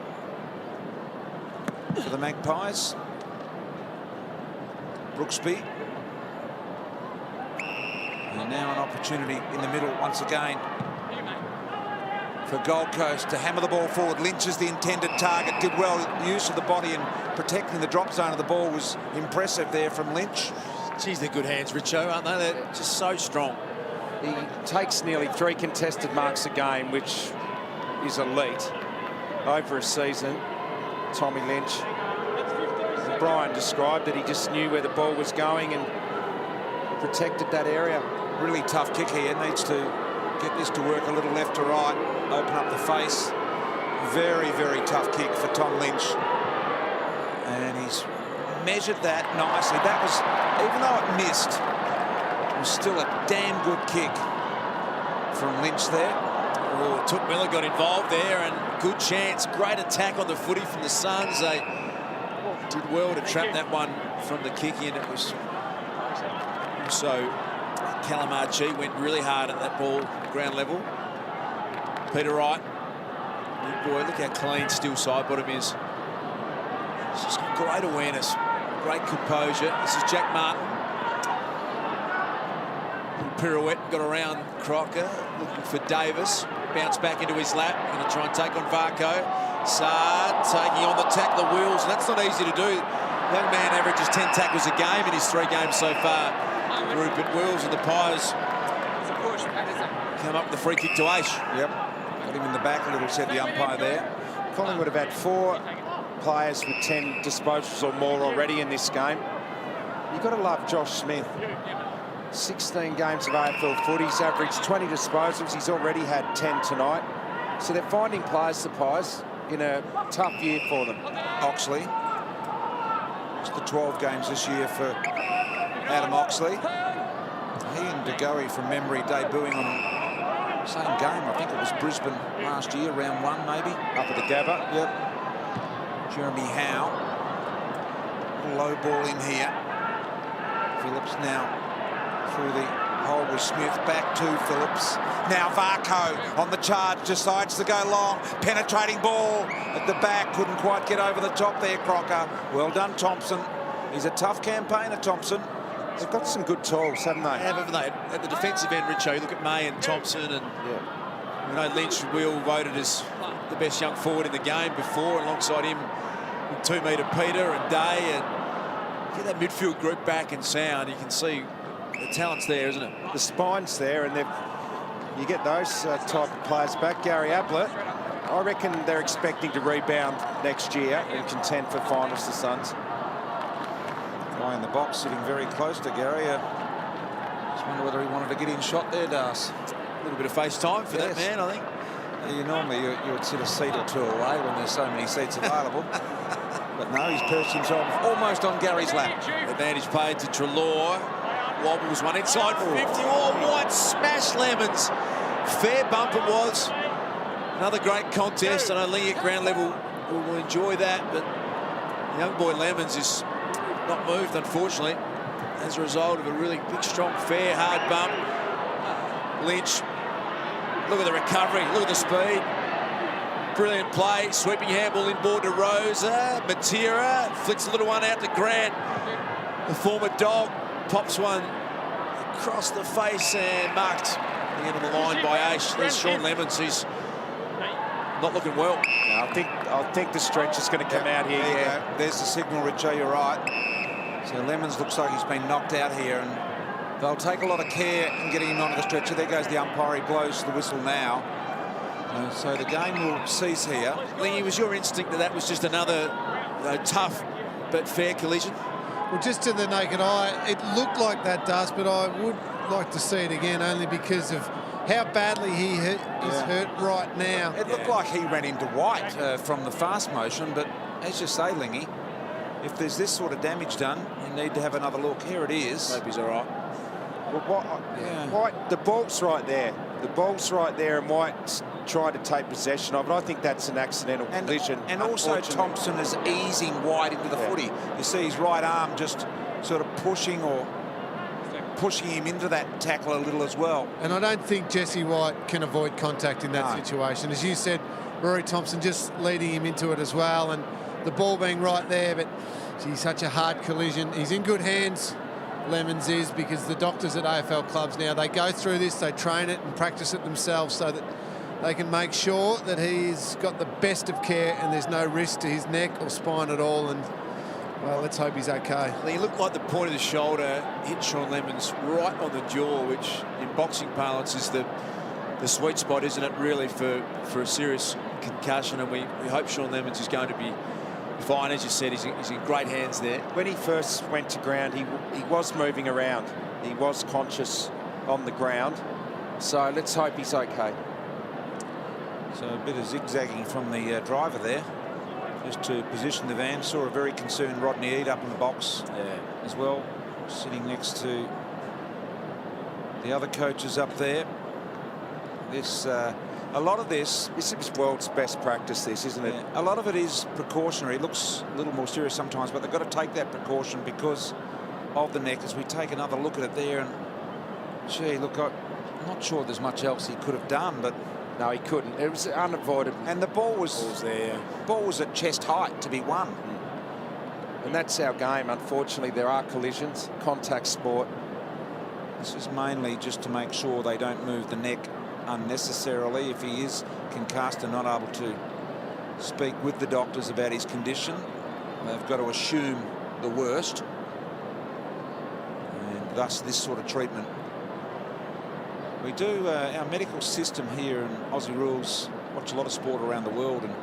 for the Magpies. Brooksby. And now an opportunity in the middle once again for Gold Coast to hammer the ball forward. Lynch is the intended target. Did well. Use of the body and protecting the drop zone of the ball was impressive there from Lynch. Geez, they're good hands, Richo, aren't they? They're just so strong. He takes nearly 3 contested marks a game, which is elite over a season. Tommy Lynch. Brian described that he just knew where the ball was going and protected that area. Really tough kick here. Needs to get this to work a little left to right. Open up the face. Very, very tough kick for Tom Lynch. And he's measured that nicely. That was, even though it missed, it was still a damn good kick from Lynch there. Oh, Took Miller got involved there, and good chance. Great attack on the footy from the Suns. They did well to trap that one from the kick in. It was also Calamachi went really hard at that ball, ground level. Peter Wright, good boy, look how clean still side bottom is. It's just great awareness, great composure. This is Jack Martin. Little pirouette, got around Crocker, looking for Davis. Bounce back into his lap, going to try and take on Varco. Saad taking on the tackle, the wheels. That's not easy to do. Young man averages 10 tackles a game in his 3 games so far. Rupert Wills and the Pies come up with the free kick to Aish. Yep. Got him in the back a little, said the umpire there. Collingwood have had 4 players with 10 disposals or more already in this game. You've got to love Josh Smith. 16 games of AFL footy. He's averaged 20 disposals. He's already had 10 tonight. So they're finding players, the Pies, in a tough year for them. Oxley. It's the 12 games this year for Adam Oxley. He and De Goey from memory debuting on the same game. I think it was Brisbane last year, round 1 maybe. Up at the Gabba. Yep. Jeremy Howe. Low ball in here. Phillips now through the hole with Smith, back to Phillips. Now Varco on the charge, decides to go long. Penetrating ball at the back, couldn't quite get over the top there, Crocker. Well done, Thompson. He's a tough campaigner, Thompson. They've got some good tools, haven't they? Yeah, haven't they? At the defensive end, Richo, you look at May and Thompson, and we know Lynch Will voted as the best young forward in the game before, alongside him 2-metre Peter and Day, and get that midfield group back and sound. You can see the talent's there, isn't it? The spine's there, and you get those type of players back. Gary Ablett, I reckon they're expecting to rebound next year and contend for finals, the Suns. Guy in the box sitting very close to Gary. Just wonder whether he wanted to get in shot there, Das. A little bit of face time for that man, I think. You normally you would sit a seat or 2 away when there's so many seats available. But no, he's perched himself almost on Gary's lap. Advantage played to Treloar. Wobbles one inside 50. Oh, White smash Lemons. Fair bump it was. Another great contest. I know Lee at ground level will enjoy that, but young boy Lemons is not moved, unfortunately, as a result of a really big, strong, fair, hard bump. Lynch, look at the recovery, look at the speed. Brilliant play, sweeping handball inboard to Rosa. Matera flicks a little one out to Grant. The former Dog pops one across the face and marked at the end of the line by Aish. There's Sean Lemons, who's not looking well. No, I think the stretch is going to come out here. There you go. There's the signal, Richo, you're right. So Lemons looks like he's been knocked out here, and they'll take a lot of care in getting him onto the stretcher. There goes the umpire. He blows the whistle now. So the game will cease here. Lingy, was your instinct that was just another tough but fair collision? Well, just to the naked eye, it looked like that, does, but I would like to see it again, only because of how badly he is hurt right now. It looked like he ran into White from the fast motion, but as you say, Lingy, if there's this sort of damage done, you need to have another look. Here it is. Hope he's all right. Well, White, the ball's right there. The ball's right there, and White's tried to take possession of it. I think that's an accidental collision. And also Thompson is easing White into the footy. You see his right arm just sort of pushing him into that tackle a little as well. And I don't think Jesse White can avoid contact in that situation. As you said, Rory Thompson just leading him into it as well, and the ball being right there, but geez, such a hard collision. He's in good hands, Lemons is, because the doctors at AFL clubs now, they go through this, they train it and practice it themselves so that they can make sure that he's got the best of care and there's no risk to his neck or spine at all. And, well, let's hope he's okay. Well, he looked like the point of the shoulder hit Sean Lemons right on the jaw, which in boxing parlance is the sweet spot, isn't it, really, for a serious concussion. And we hope Sean Lemons is going to be fine. As you said, he's in great hands there. When he first went to ground, he was moving around. He was conscious on the ground. So let's hope he's okay. So a bit of zigzagging from the driver there, just to position the van. Saw a very concerned Rodney Eade up in the box as well, sitting next to the other coaches up there. This a lot of this is world's best practice, this, isn't it? A lot of it is precautionary. It looks a little more serious sometimes, but they've got to take that precaution because of the neck. As we take another look at it there, and gee, look, I'm not sure there's much else he could have done, but no, he couldn't. It was unavoidable. And the ball was there. Ball was at chest height to be won. And that's our game. Unfortunately, there are collisions, contact sport. This is mainly just to make sure they don't move the neck unnecessarily. If he is concussed and not able to speak with the doctors about his condition, they've got to assume the worst, and thus this sort of treatment. We do our medical system here in Aussie Rules, watch a lot of sport around the world, and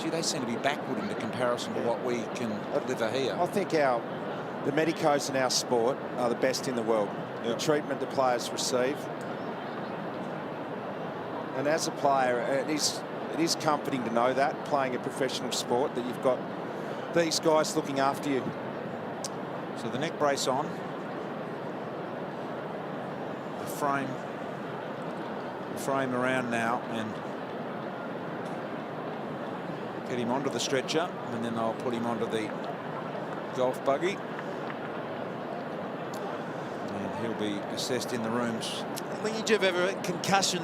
gee, they seem to be backward in comparison to what we can deliver here. I think the medicos in our sport are the best in the world. The treatment the players receive. And as a player, it is comforting to know that, playing a professional sport, that you've got these guys looking after you. So the neck brace on. The frame around now, and get him onto the stretcher, and then they'll put him onto the golf buggy. And he'll be assessed in the rooms. Lee, did you have ever a concussion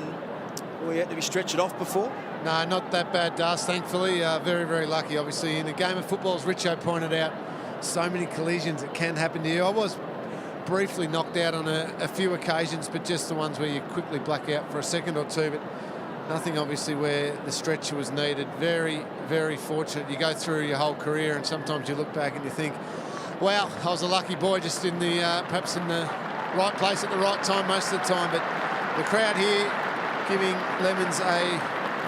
where you had to be stretched off before? No, not that bad, Das, thankfully. Very, very lucky, obviously. In a game of football, as Richo pointed out, so many collisions, it can happen to you. I was briefly knocked out on a few occasions, but just the ones where you quickly black out for a second or two, but nothing, obviously, where the stretcher was needed. Very, very fortunate. You go through your whole career, and sometimes you look back and you think, wow, I was a lucky boy, just in the perhaps in the right place at the right time most of the time. But the crowd here giving Lemons a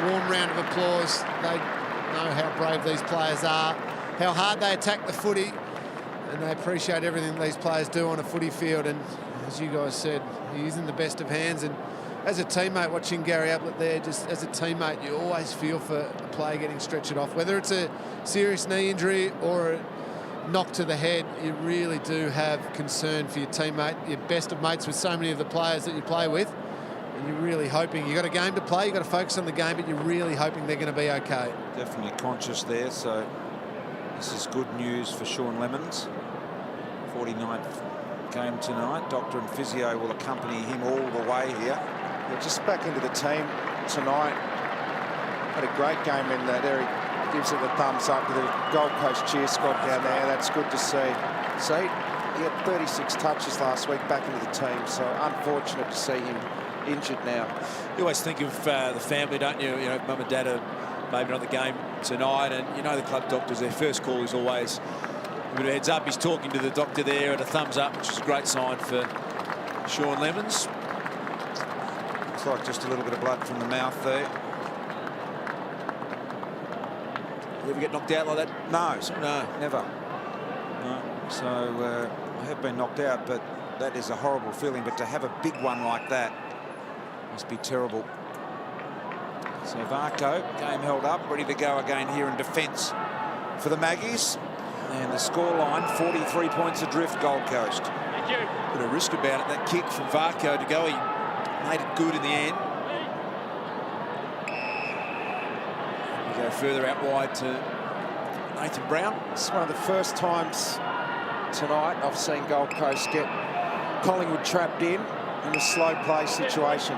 warm round of applause. They know how brave these players are, how hard they attack the footy, and they appreciate everything these players do on a footy field. And as you guys said, he's in the best of hands. And as a teammate, watching Gary Ablett there, just as a teammate, you always feel for a player getting stretched off. Whether it's a serious knee injury or a knock to the head, you really do have concern for your teammate. You're best of mates with so many of the players that you play with, and you're really hoping. You've got a game to play, you've got to focus on the game, but you're really hoping they're going to be okay. Definitely conscious there, so this is good news for Sean Lemons. 49th game tonight. Doctor and physio will accompany him all the way here. Yeah, just back into the team tonight. Had a great game in that. Eric gives it a thumbs up to the Gold Coast cheer squad down there. That's good to see. See, he had 36 touches last week back into the team, so unfortunate to see him injured now. You always think of the family, don't you? You know, mum and dad are maybe not the game tonight, and you know the club doctors, their first call is always a bit of a heads up. He's talking to the doctor there and a thumbs up, which is a great sign for Sean Lemons. Looks like just a little bit of blood from the mouth there. You ever get knocked out like that? No, No. never. No. So I have been knocked out, but that is a horrible feeling. But to have a big one like that must be terrible. So Varco, game held up, ready to go again here in defence for the Maggies. And the scoreline, 43 points adrift, Gold Coast. Thank you. Bit of risk about it, that kick from Varco to go. He made it good in the end. We go further out wide to Nathan Brown. It's one of the first times tonight I've seen Gold Coast get Collingwood trapped in a slow play situation.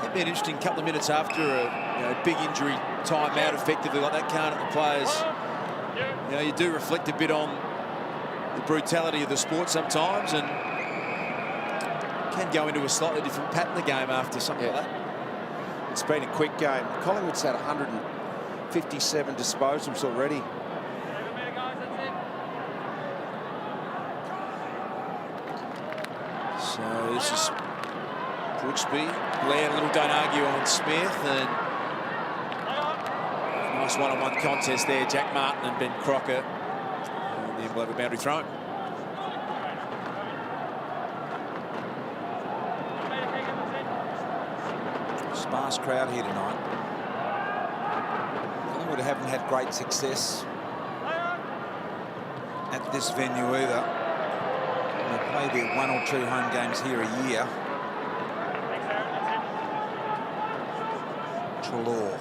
It'd be an interesting couple of minutes after a big injury time out effectively like that, can't it, the players? You know, you do reflect a bit on the brutality of the sport sometimes, and can go into a slightly different pattern of the game after something like that. It's been a quick game. Collingwood's had 157 disposals already. So this is Brooksby. Blair, a little don't argue on Smith, and nice one-on-one contest there. Jack Martin and Ben Crocker. And then we'll have a boundary thrown. Sparse crowd here tonight. Collingwood haven't had great success at this venue either. They play their 1 or 2 home games here a year. Trelaw.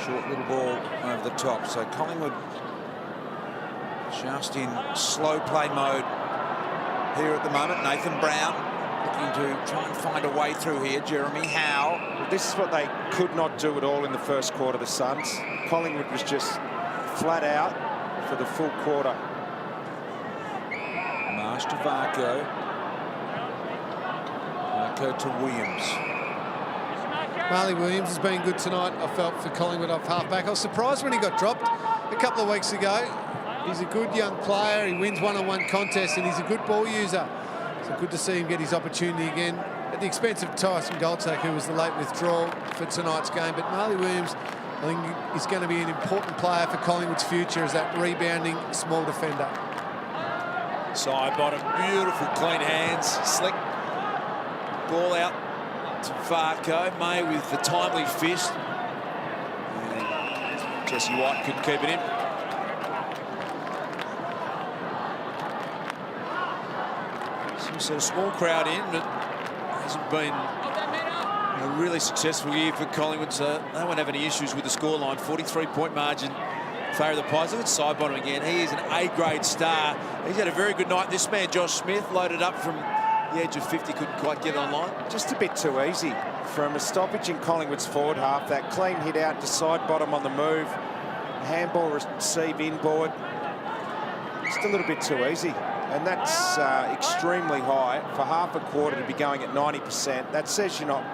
Short little ball over the top. So Collingwood just in slow play mode here at the moment. Nathan Brown looking to try and find a way through here. Jeremy Howe. This is what they could not do at all in the first quarter, the Suns. Collingwood was just flat out for the full quarter. Marsh to Varco. Varco to Williams. Marley Williams has been good tonight, I felt, for Collingwood off halfback. I was surprised when he got dropped a couple of weeks ago. He's a good young player. He wins one-on-one contests and he's a good ball user. So good to see him get his opportunity again at the expense of Tyson Goldsack, who was the late withdrawal for tonight's game. But Marley Williams, I think, is going to be an important player for Collingwood's future as that rebounding small defender. Side bottom, beautiful clean hands, slick ball out to Varco. May with the timely fist. And Jesse White couldn't keep it in. So a small crowd in, but hasn't been a really successful year for Collingwood, so they won't have any issues with the scoreline. 43-point margin in favour of the Pies. Look at Sidebottom again. He is an A-grade star. He's had a very good night. This man, Josh Smith, loaded up from the edge of 50, couldn't quite get online. Just a bit too easy from a stoppage in Collingwood's forward half. That clean hit out to Sidebottom on the move. Handball receive inboard. Just a little bit too easy. And that's extremely high for half a quarter to be going at 90%. That says you're not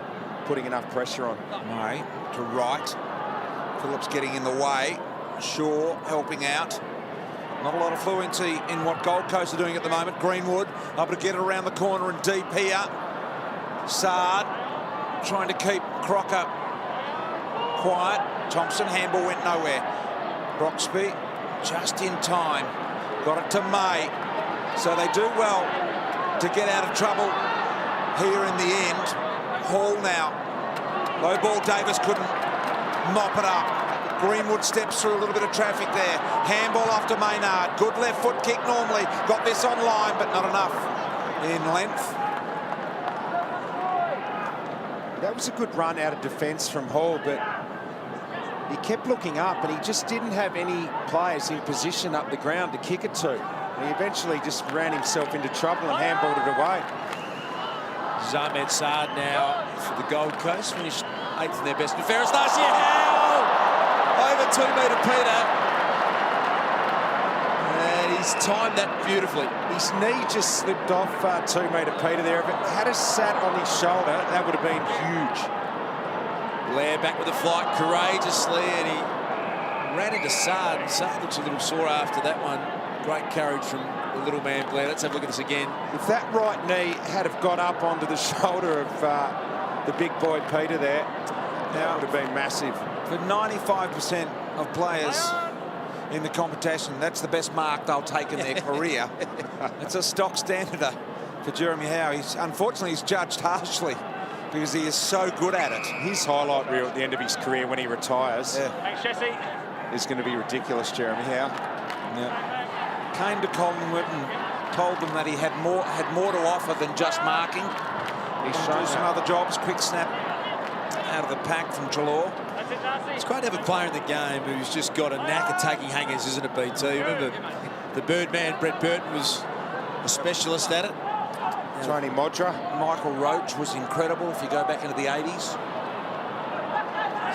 putting enough pressure on. May to right. Phillips getting in the way. Shaw helping out. Not a lot of fluency in what Gold Coast are doing at the moment. Greenwood able to get it around the corner and deep here. Sard trying to keep Crocker quiet. Thompson, handball went nowhere. Broxby just in time. Got it to May. So they do well to get out of trouble here in the end. Hall now. Low ball, Davis couldn't mop it up. Greenwood steps through a little bit of traffic there. Handball off to Maynard. Good left foot kick normally. Got this on line, but not enough in length. That was a good run out of defence from Hall, but he kept looking up and he just didn't have any players in position up the ground to kick it to. And he eventually just ran himself into trouble and handballed it away. Zamed Sard now for the Gold Coast. Finished 8th in their best and fairest last year. Howe! Over 2 metre Peter. And he's timed that beautifully. His knee just slipped off 2 metre Peter there. If it had a sat on his shoulder, that would have been huge. Blair back with the flight courageously, and he ran into Sard. Sard looks a little sore after that one. Great courage from the little man Blair. Let's have a look at this again. If that right knee had have got up onto the shoulder of the big boy Peter there, that would have been massive. For 95% of players in the competition, that's the best mark they'll take in their career. It's a stock standard for Jeremy Howe. Unfortunately, he's judged harshly because he is so good at it. His highlight reel at the end of his career when he retires Thanks, Jesse. is going to be ridiculous, Jeremy Howe. Yeah. Came to Collingwood and told them that he had more to offer than just marking. He's shown some other jobs. Quick snap out of the pack from Trelaw. It's great to have a player in the game who's just got a knack of taking hangers, isn't it, BT? Remember, the Birdman, Brett Burton, was a specialist at it. Tony Modra. Michael Roach was incredible if you go back into the 80s.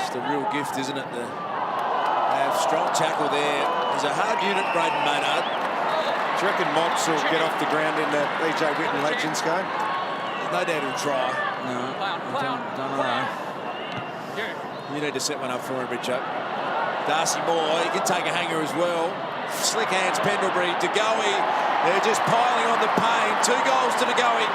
It's a real gift, isn't it? They have strong tackle there. There's a hard unit, Braden Maynard. Do you reckon Mods will get off the ground in the BJ Whitten Legends game? No doubt he'll try. Play on. Don't know. You need to set one up for him, Richo. Darcy Moore, he can take a hanger as well. Slick hands, Pendlebury. De Goey, they're just piling on the pain. 2 goals to De Goey.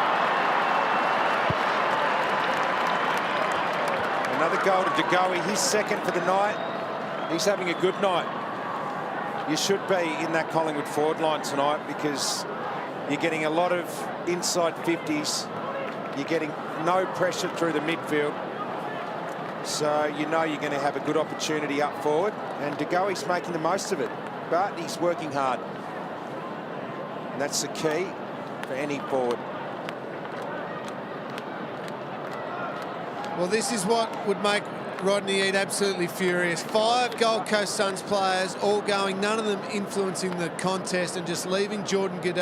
Another goal to De Goey. He's second for the night. He's having a good night. You should be in that Collingwood forward line tonight because you're getting a lot of inside 50s. You're getting no pressure through the midfield. So you know you're going to have a good opportunity up forward. And De Goey's making the most of it. But he's working hard. And that's the key for any forward. Well, this is what would make Rodney Eade absolutely furious. 5 Gold Coast Suns players all going, none of them influencing the contest, and just leaving Jordan De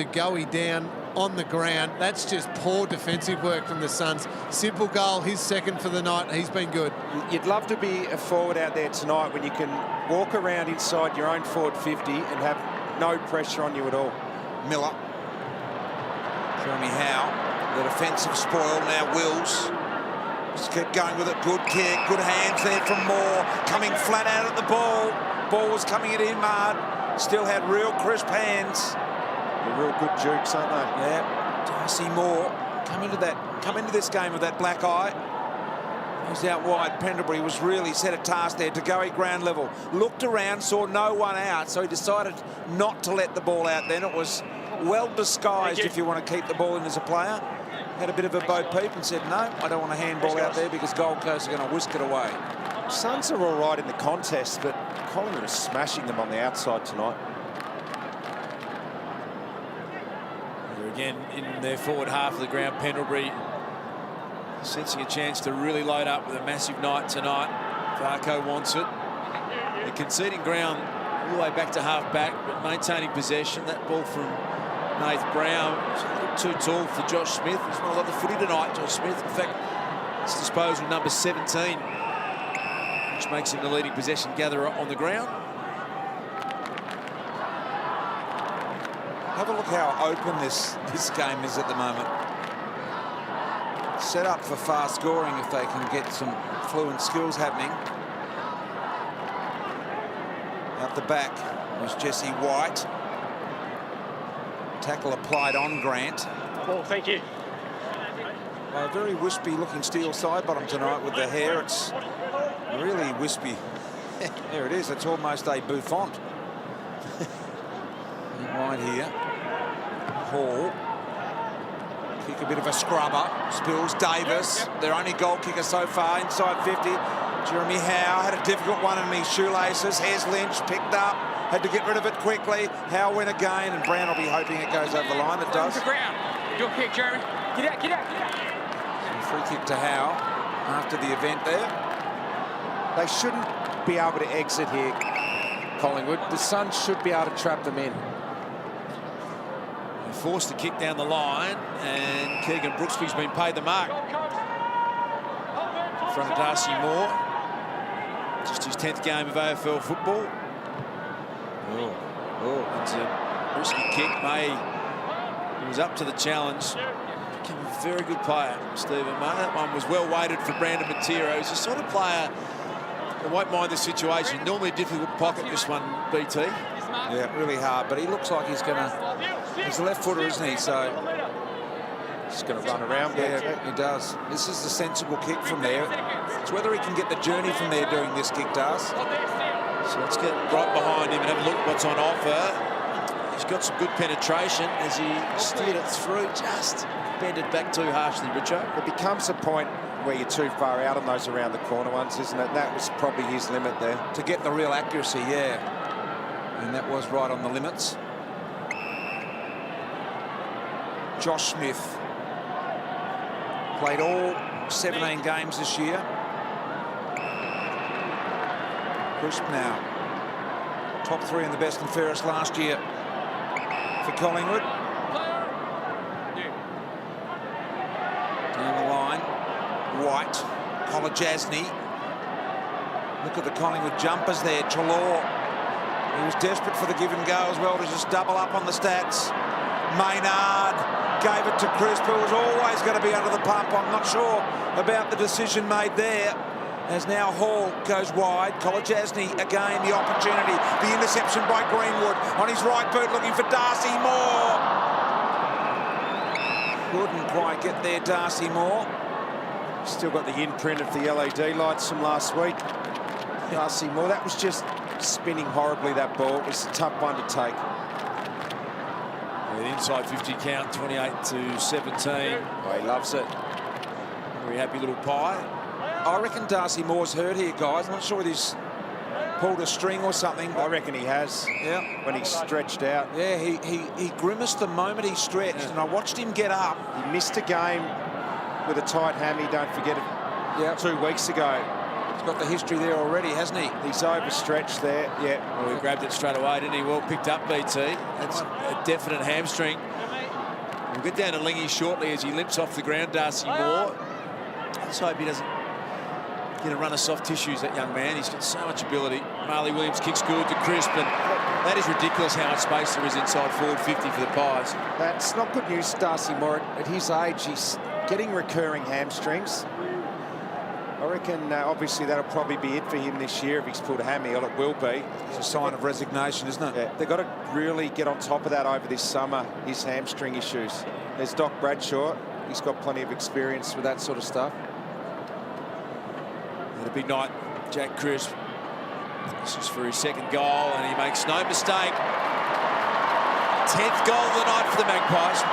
Goey down on the ground. That's just poor defensive work from the Suns. Simple goal, his second for the night. He's been good. You'd love to be a forward out there tonight when you can walk around inside your own forward 50 and have no pressure on you at all. Miller. Jeremy Howe, the defensive spoil now. Wills just kept going with it. Good kick, good hands there from Moore. Coming flat out at the ball. Ball was coming in hard. Still had real crisp hands. They're real good jukes, aren't they? Yeah. Darcy Moore come into this game with that black eye. He was out wide. Pendlebury was really set a task there to go at ground level. Looked around, saw no one out, so he decided not to let the ball out then. It was well disguised if you want to keep the ball in as a player. Had a bit of a bo peep and said, no, I don't want a handball out there because Gold Coast are going to whisk it away. Suns are all right in the contest, but Collingwood is smashing them on the outside tonight. They're again in their forward half of the ground. Pendlebury sensing a chance to really load up with a massive night tonight. Varco wants it. They're conceding ground all the way back to half back, but maintaining possession. That ball from Nath Brown is a little too tall for Josh Smith. He's not a lot of footy tonight, Josh Smith. In fact, it's disposal number 17, which makes him the leading possession gatherer on the ground. Have a look how open this game is at the moment. Set up for fast scoring if they can get some fluent skills happening. Out the back was Jesse White. Tackle applied on Grant. Oh, thank you. A very wispy looking steel side bottom tonight with the hair. It's really wispy. There it is. It's almost a bouffant. Right here. Hall. Kick a bit of a scrubber. Spills Davis. Their only goal kicker so far inside 50. Jeremy Howe had a difficult one in his shoelaces. Hez Lynch picked up. Had to get rid of it quickly. Howe went again, and Brown will be hoping it goes over the line. It does. Your kick, Jeremy. Get out, get out, get out. Free kick to Howe after the event there. They shouldn't be able to exit here, Collingwood. The Suns should be able to trap them in. They're forced to kick down the line, and Keegan Brooksby's been paid the mark from Darcy Moore. Just his 10th game of AFL football. It's a risky kick. He was up to the challenge. Became a very good player, Stephen May. That one was well weighted for Brandon Matero. He's the sort of player that won't mind the situation. Normally a difficult pocket, this one, BT. Yeah, really hard, but he looks like he's going to... He's a left footer, isn't he? So he's going to run around. Yeah, he does. This is the sensible kick from there. It's whether he can get the journey from there doing this kick, does. So let's get right behind him and have a look at what's on offer. He's got some good penetration as he steered it through, just bended back too harshly, Richo. It becomes a point where you're too far out on those around the corner ones, isn't it? That was probably his limit there. To get the real accuracy, yeah. And that was right on the limits. Josh Smith played all 17 games this year. Crisp now. Top 3 in the best and fairest last year for Collingwood. Down the line, White, Kolajasny. Look at the Collingwood jumpers there. Chalor. He was desperate for the give and go as well to just double up on the stats. Maynard gave it to Crisp, who was always going to be under the pump. I'm not sure about the decision made there. As now Hall goes wide. Kolajasny again the opportunity. The interception by Greenwood on his right boot, looking for Darcy Moore. Couldn't quite get there, Darcy Moore. Still got the imprint of the LED lights from last week. Darcy Moore, that was just spinning horribly, that ball. It's a tough one to take. An inside 50 count, 28-17. Oh, he loves it. Very happy little pie. I reckon Darcy Moore's hurt here, guys. I'm not sure whether he's pulled a string or something. I reckon he has. Yeah. When he's stretched out. Yeah, he grimaced the moment he stretched, and I watched him get up. He missed a game with a tight hammy, don't forget it, Yeah. 2 weeks ago. He's got the history there already, hasn't he? He's overstretched there, yeah. Well, he grabbed it straight away, didn't he? Well picked up, BT. That's a definite hamstring. We'll get down to Lingy shortly as he limps off the ground, Darcy Moore. Let's hope he doesn't get a run of soft tissues, that young man. He's got so much ability. Marley Williams kicks good to Crisp, and that is ridiculous how much space there is inside forward 50 for the Pies. That's not good news, Darcy Moore. At his age, he's getting recurring hamstrings. I reckon, obviously, that'll probably be it for him this year if he's pulled a hammy, or it will be. It's a sign of resignation, isn't it? Yeah, they've got to really get on top of that over this summer, his hamstring issues. There's Doc Bradshaw. He's got plenty of experience with that sort of stuff. And a big night, Jack Crisp. This is for his second goal, and he makes no mistake. 10th goal of the night for the Magpies.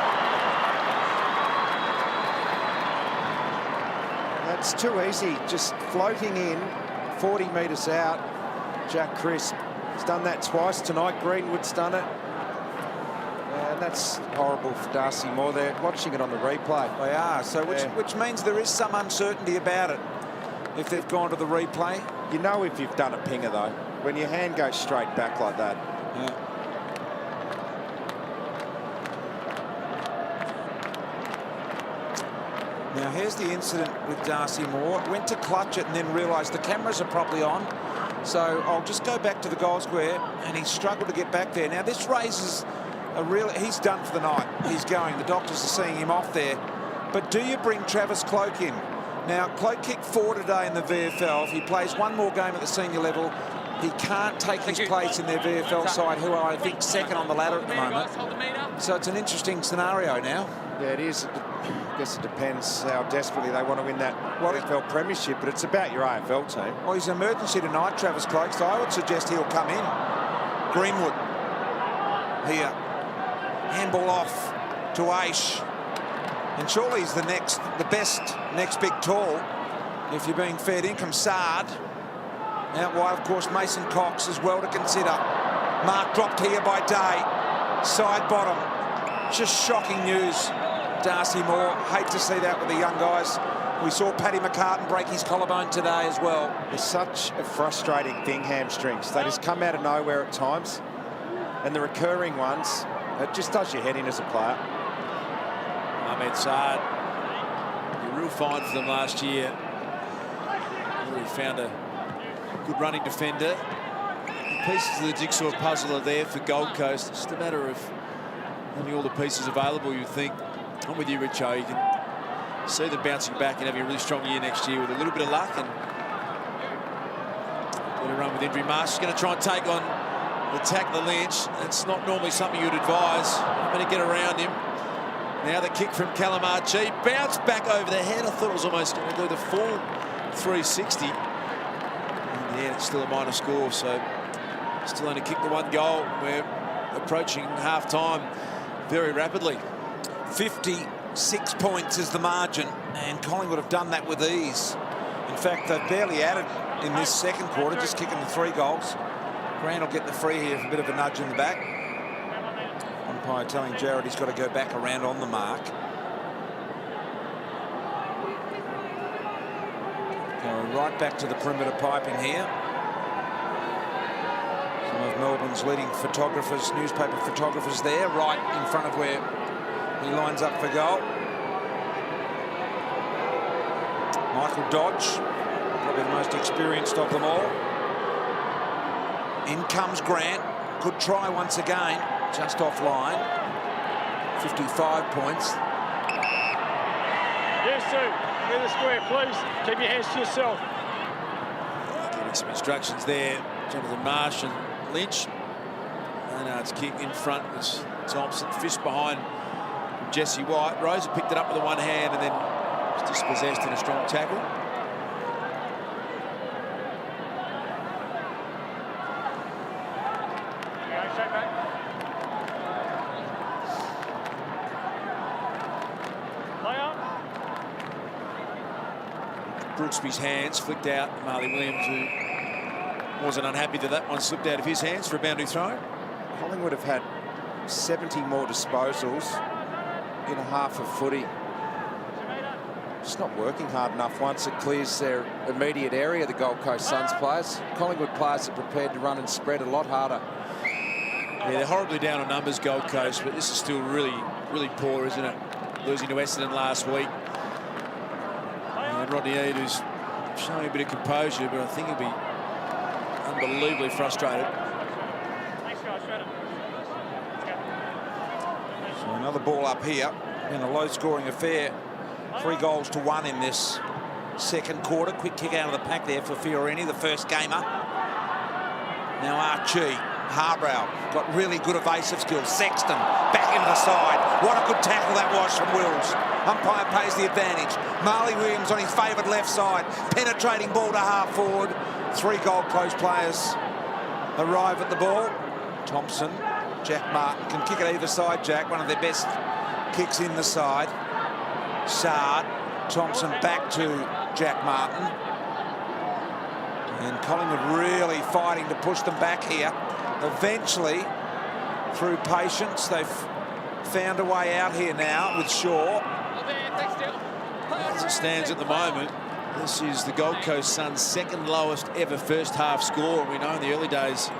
That's too easy, just floating in, 40 metres out. Jack Crisp has done that twice tonight. Greenwood's done it. And that's horrible for Darcy Moore. They're watching it on the replay. They are, so which means there is some uncertainty about it if they've gone to the replay. You know if you've done a pinger, though, when your hand goes straight back like that. Yeah. Now, here's the incident with Darcy Moore. Went to clutch it and then realised the cameras are probably on. So I'll just go back to the goal square, and he struggled to get back there. Now, this raises a real... He's done for the night. He's going. The doctors are seeing him off there. But do you bring Travis Cloke in? Now, Cloke kicked 4 today in the VFL. If he plays one more game at the senior level, he can't take his place in their VFL side, who are, I think, second on the ladder at the moment. So it's an interesting scenario now. Yeah, it is. I guess it depends how desperately they want to win that AFL premiership, but it's about your AFL team. Well, he's an emergency tonight, Travis Cloke, so I would suggest he'll come in. Greenwood here. Handball off to Aish. And surely he's the best next big tall if you're being fed income. Sard. Out wide, of course, Mason Cox as well to consider. Mark dropped here by Day. Side bottom. Just shocking news. Darcy Moore. Hate to see that with the young guys. We saw Paddy McCartan break his collarbone today as well. It's such a frustrating thing, hamstrings. They just come out of nowhere at times. And the recurring ones, it just does your head in as a player. Ahmed Saad, a real find for them last year. Really found a good running defender. The pieces of the jigsaw puzzle are there for Gold Coast. It's just a matter of having all the pieces available, you think. I'm with you, Richo. You can see them bouncing back and having a really strong year next year with a little bit of luck and get a run with injury. Marsh is going to try and take on the tackler Lynch. That's not normally something you'd advise. I'm going to get around him. Now the kick from Calamarchi. Bounce back over the head. I thought it was almost going to do the full 360. In the end, it's still a minor score, so still only kicked the 1 goal. We're approaching half-time very rapidly. 56 points is the margin, and Collingwood have done that with ease. In fact, they've barely added in this second quarter, just kicking the 3 goals. Grant will get the free here for a bit of a nudge in the back. Umpire telling Jared he's got to go back around on the mark. Going right back to the perimeter piping here. Some of Melbourne's leading photographers, newspaper photographers there, right in front of where he lines up for goal. Michael Dodge, probably the most experienced of them all. In comes Grant. Good try once again, just offline. 55 points. Yes, Sue. Near the square, please. Keep your hands to yourself. Giving some instructions there. Jonathan Marsh and Lynch. Maynard's kick in front was Thompson. Fist behind Jesse White. Rosa picked it up with the one hand and then was dispossessed in a strong tackle. Brooksby's hands flicked out. Marley Williams, who wasn't unhappy that one slipped out of his hands for a boundary throw. Collingwood have had 70 more disposals in a half of footy. It's not working hard enough once it clears their immediate area, the Gold Coast Suns players. Collingwood players are prepared to run and spread a lot harder. Yeah, they're horribly down on numbers, Gold Coast, but this is still really, really poor, isn't it? Losing to Essendon last week. And Rodney Eade, who's showing a bit of composure, but I think he'll be unbelievably frustrated. So another ball up here in a low-scoring affair. 3 goals to 1 in this second quarter. Quick kick out of the pack there for Fiorini, the first gamer. Now Archie, Harbrow got really good evasive skills. Sexton back into the side. What a good tackle that was from Wills. Umpire pays the advantage. Marley Williams on his favoured left side. Penetrating ball to half forward. 3 Gold Coast players arrive at the ball. Thompson, Jack Martin can kick it either side, Jack. One of their best kicks in the side. Sard, Thompson back to Jack Martin. And Collingwood really fighting to push them back here. Eventually, through patience, they've found a way out here now with Shaw. As it stands at the moment, this is the Gold Coast Suns' second lowest ever first half score. We know in the early days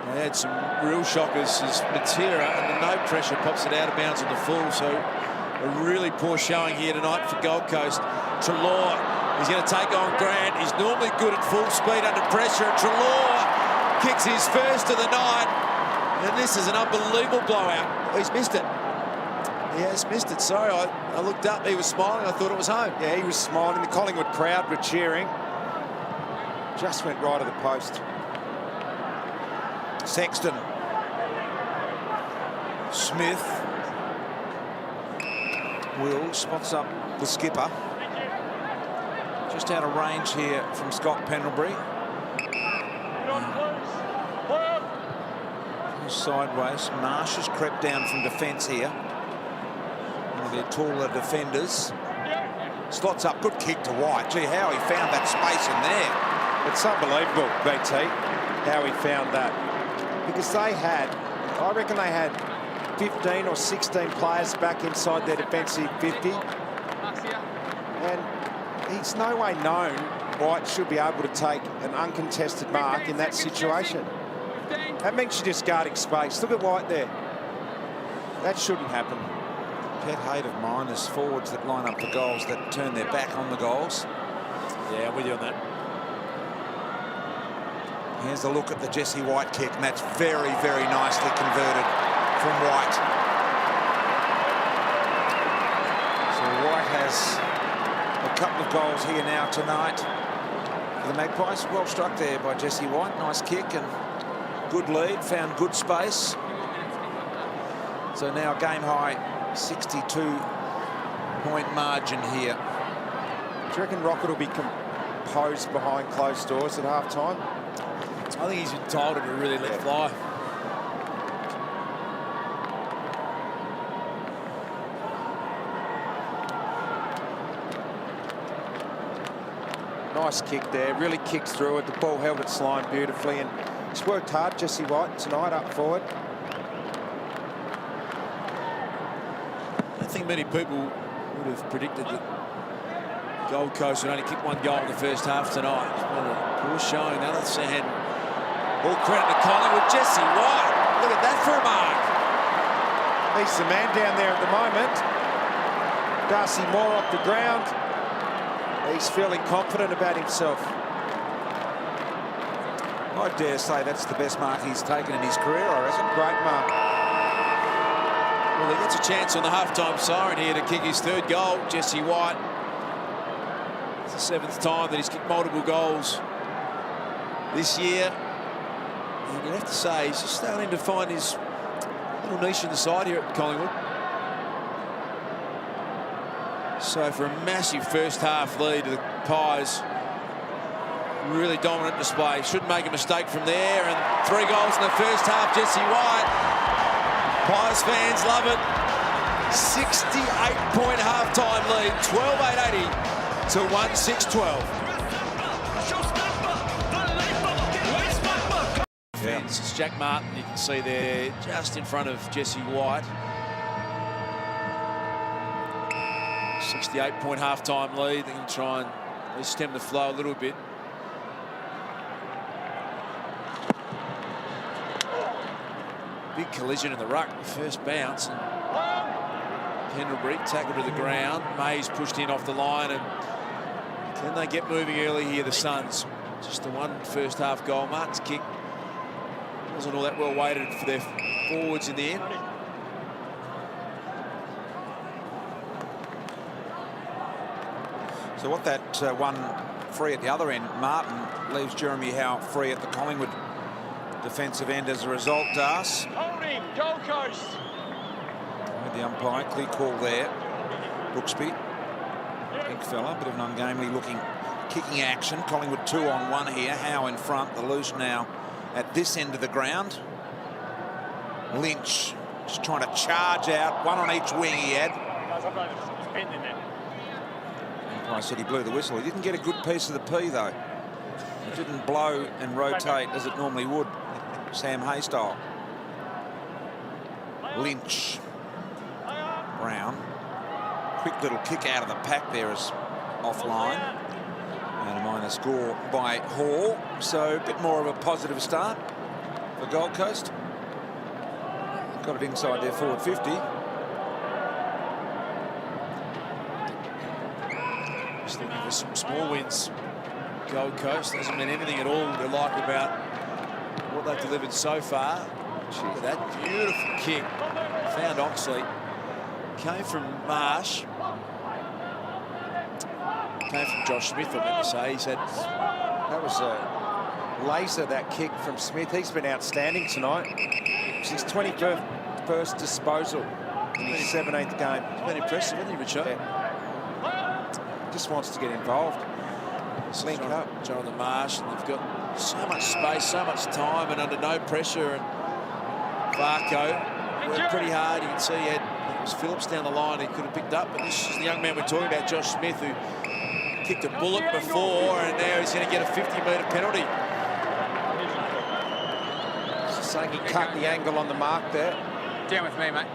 they had some real shockers as Matera, and the no pressure pops it out of bounds on the full. So a really poor showing here tonight for Gold Coast. Treloar is going to take on Grant. He's normally good at full speed under pressure. Treloar kicks his first of the night, and this is an unbelievable blowout. He's missed it. He has missed it. Sorry, I looked up. He was smiling. I thought it was home. Yeah, he was smiling. The Collingwood crowd were cheering. Just went right of the post. Sexton. Smith. Will spots up the skipper. Just out of range here from Scott Pendlebury. Sideways. Marsh has crept down from defence here. One of their taller defenders. Slots up. Good kick to White. Gee, how he found that space in there. It's unbelievable, BT, how he found that. Because they had, I reckon they had 15 or 16 players back inside their defensive 50. And he's no way known White should be able to take an uncontested mark in that situation. That means you're just guarding space. Look at White there. That shouldn't happen. Pet hate of mine is forwards that line up for goals that turn their back on the goals. Yeah, I'm with you on that. Here's a look at the Jesse White kick, and that's very, very nicely converted from White. So White has a couple of goals here now tonight for the Magpies. Well struck there by Jesse White. Nice kick and good lead, found good space. So now game high 62-point margin here. Do you reckon Rocket will be composed behind closed doors at half time? I think he's entitled to really let fly. Nice kick there, really kicked through it. The ball held its line beautifully, and he's worked hard, Jesse White, tonight up forward. I don't think many people would have predicted that Gold Coast would only kick 1 goal in the first half tonight. What a poor showing. Now let's hand all credit to Collingwood. Jesse White, look at that for a mark. He's the man down there at the moment. Darcy Moore off the ground. He's feeling confident about himself. I dare say that's the best mark he's taken in his career, I reckon. Great mark. Well, he gets a chance on the half-time siren here to kick his third goal. Jesse White. It's the 7th time that he's kicked multiple goals this year. And you'd have to say he's just starting to find his little niche in the side here at Collingwood. So for a massive first half lead to the Pies, really dominant display. Shouldn't make a mistake from there. And 3 goals in the first half. Jesse White. Pies fans love it. 68-point half-time lead. 12-8-80 to 1-6-12. Fence. It's Jack Martin, you can see there, just in front of Jesse White. 68-point half-time lead. They can try and at least stem the flow a little bit. Big collision in the ruck, the first bounce. And Pendlebury tackled to the ground. Mays pushed in off the line, and can they get moving early here, the Suns? Just the one first half goal. Martin's kick wasn't all that well weighted for their forwards in the end. So what that one free at the other end, Martin, leaves Jeremy Howe free at the Collingwood defensive end as a result. Das. Holding, Gold Coast. With the umpire, clear call there. Brooksby, big fella, bit of an ungainly looking kicking action. Collingwood 2-on-1 here. Howe in front, the loose now at this end of the ground. Lynch just trying to charge out, one on each wing he had. I said he blew the whistle. He didn't get a good piece of the P though. It didn't blow and rotate as it normally would. Sam Hay style. Lynch. Brown. Quick little kick out of the pack there is offline. And a minor score by Hall. So a bit more of a positive start for Gold Coast. Got it inside their forward 50. Just looking for some small wins. Gold Coast hasn't been anything at all to like about what they've delivered so far. Look at that beautiful kick. Found Oxley. Came from Marsh. Came from Josh Smith, I meant to say. He said that was a laser, that kick from Smith. He's been outstanding tonight. It's his 21st disposal in his 17th game. It's been impressive, hasn't he, Richo? Yeah. Just wants to get involved. Link up. Jonathan Marsh, and they've got so much space, so much time, and under no pressure. And Varco worked pretty hard. You can see it was Phillips down the line he could have picked up, but this is the young man we're talking about, Josh Smith, who kicked a bullet before, and now he's going to get a 50-metre penalty. Just saying he cut the angle on the mark there. Down with me, mate.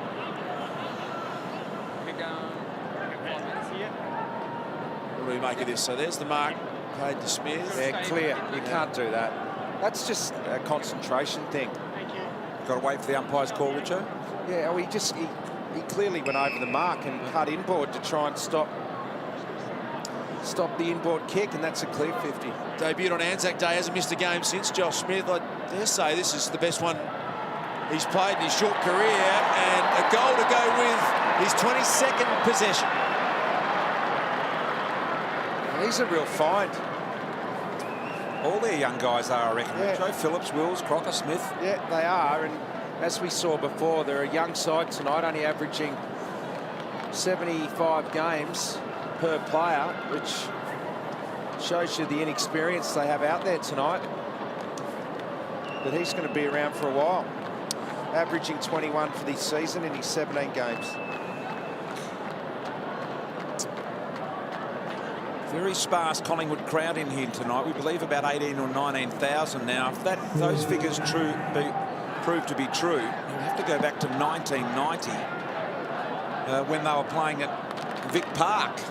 What do we make of this? So there's the mark paid to Smith. Yeah, clear. You can't do that. That's just a concentration thing. Got to wait for the umpire's call, Richo. Yeah, well, he clearly went over the mark and cut inboard to try and stop the inboard kick, and that's a clear 50. Debuted on Anzac Day, hasn't missed a game since. Josh Smith, I dare say this is the best one he's played in his short career, and a goal to go with his 22nd possession. He's a real find. All their young guys are, I reckon. Yeah. Richo, Phillips, Wills, Crocker, Smith. Yeah, they are, and as we saw before, they're a young side tonight, only averaging 75 games per player, which shows you the inexperience they have out there tonight. But he's going to be around for a while, averaging 21 for this season in his 17 games. Very sparse Collingwood crowd in here tonight. We believe about 18 or 19,000 now. If those figures prove to be true, you'll have to go back to 1990 when they were playing at Vic Park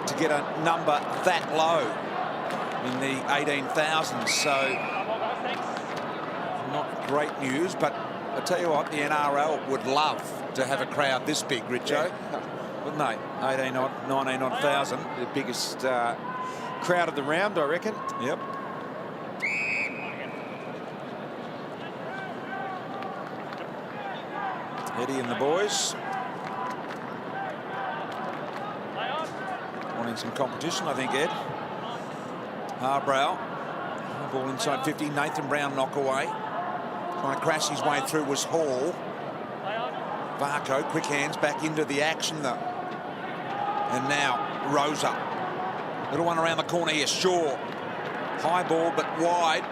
to get a number that low in the 18,000s. So not great news, but I tell you what, the NRL would love to have a crowd this big, Richo. Yeah. Wouldn't they? 18 odd, 19 odd thousand. The biggest crowd of the round, I reckon. Yep. Eddie and the boys wanting some competition, I think, Ed. Harbrow, ball inside 50. Nathan Brown knock away. Trying to crash his way through was Hall. Varco, quick hands back into the action though. And now Rosa. Little one around the corner here. Shaw. High ball but wide.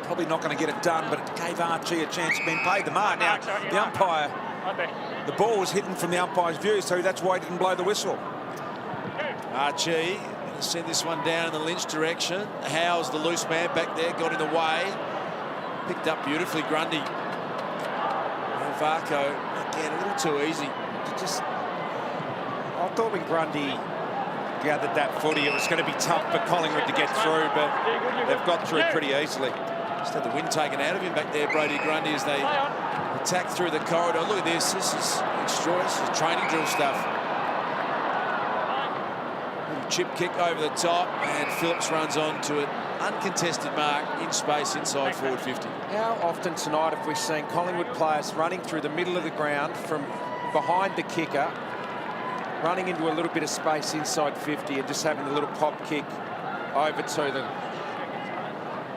Probably not going to get it done, but it gave Archie a chance of being paid the mark. Now the umpire, the ball was hidden from the umpire's view, so that's why he didn't blow the whistle. Archie going to send this one down in the Lynch direction. Howe's the loose man back there, got in the way. Picked up beautifully, Grundy. And Varco, again, a little too easy. I thought when Grundy gathered that footy, it was going to be tough for Collingwood to get through, but they've got through pretty easily. Just had the wind taken out of him back there, Brody Grundy, as they attack through the corridor. Look at this. This is extraordinary. This is training drill stuff. Little chip kick over the top, and Phillips runs on to an uncontested mark in space inside forward 50. How often tonight have we seen Collingwood players running through the middle of the ground from behind the kicker, running into a little bit of space inside 50 and just having a little pop kick over to them?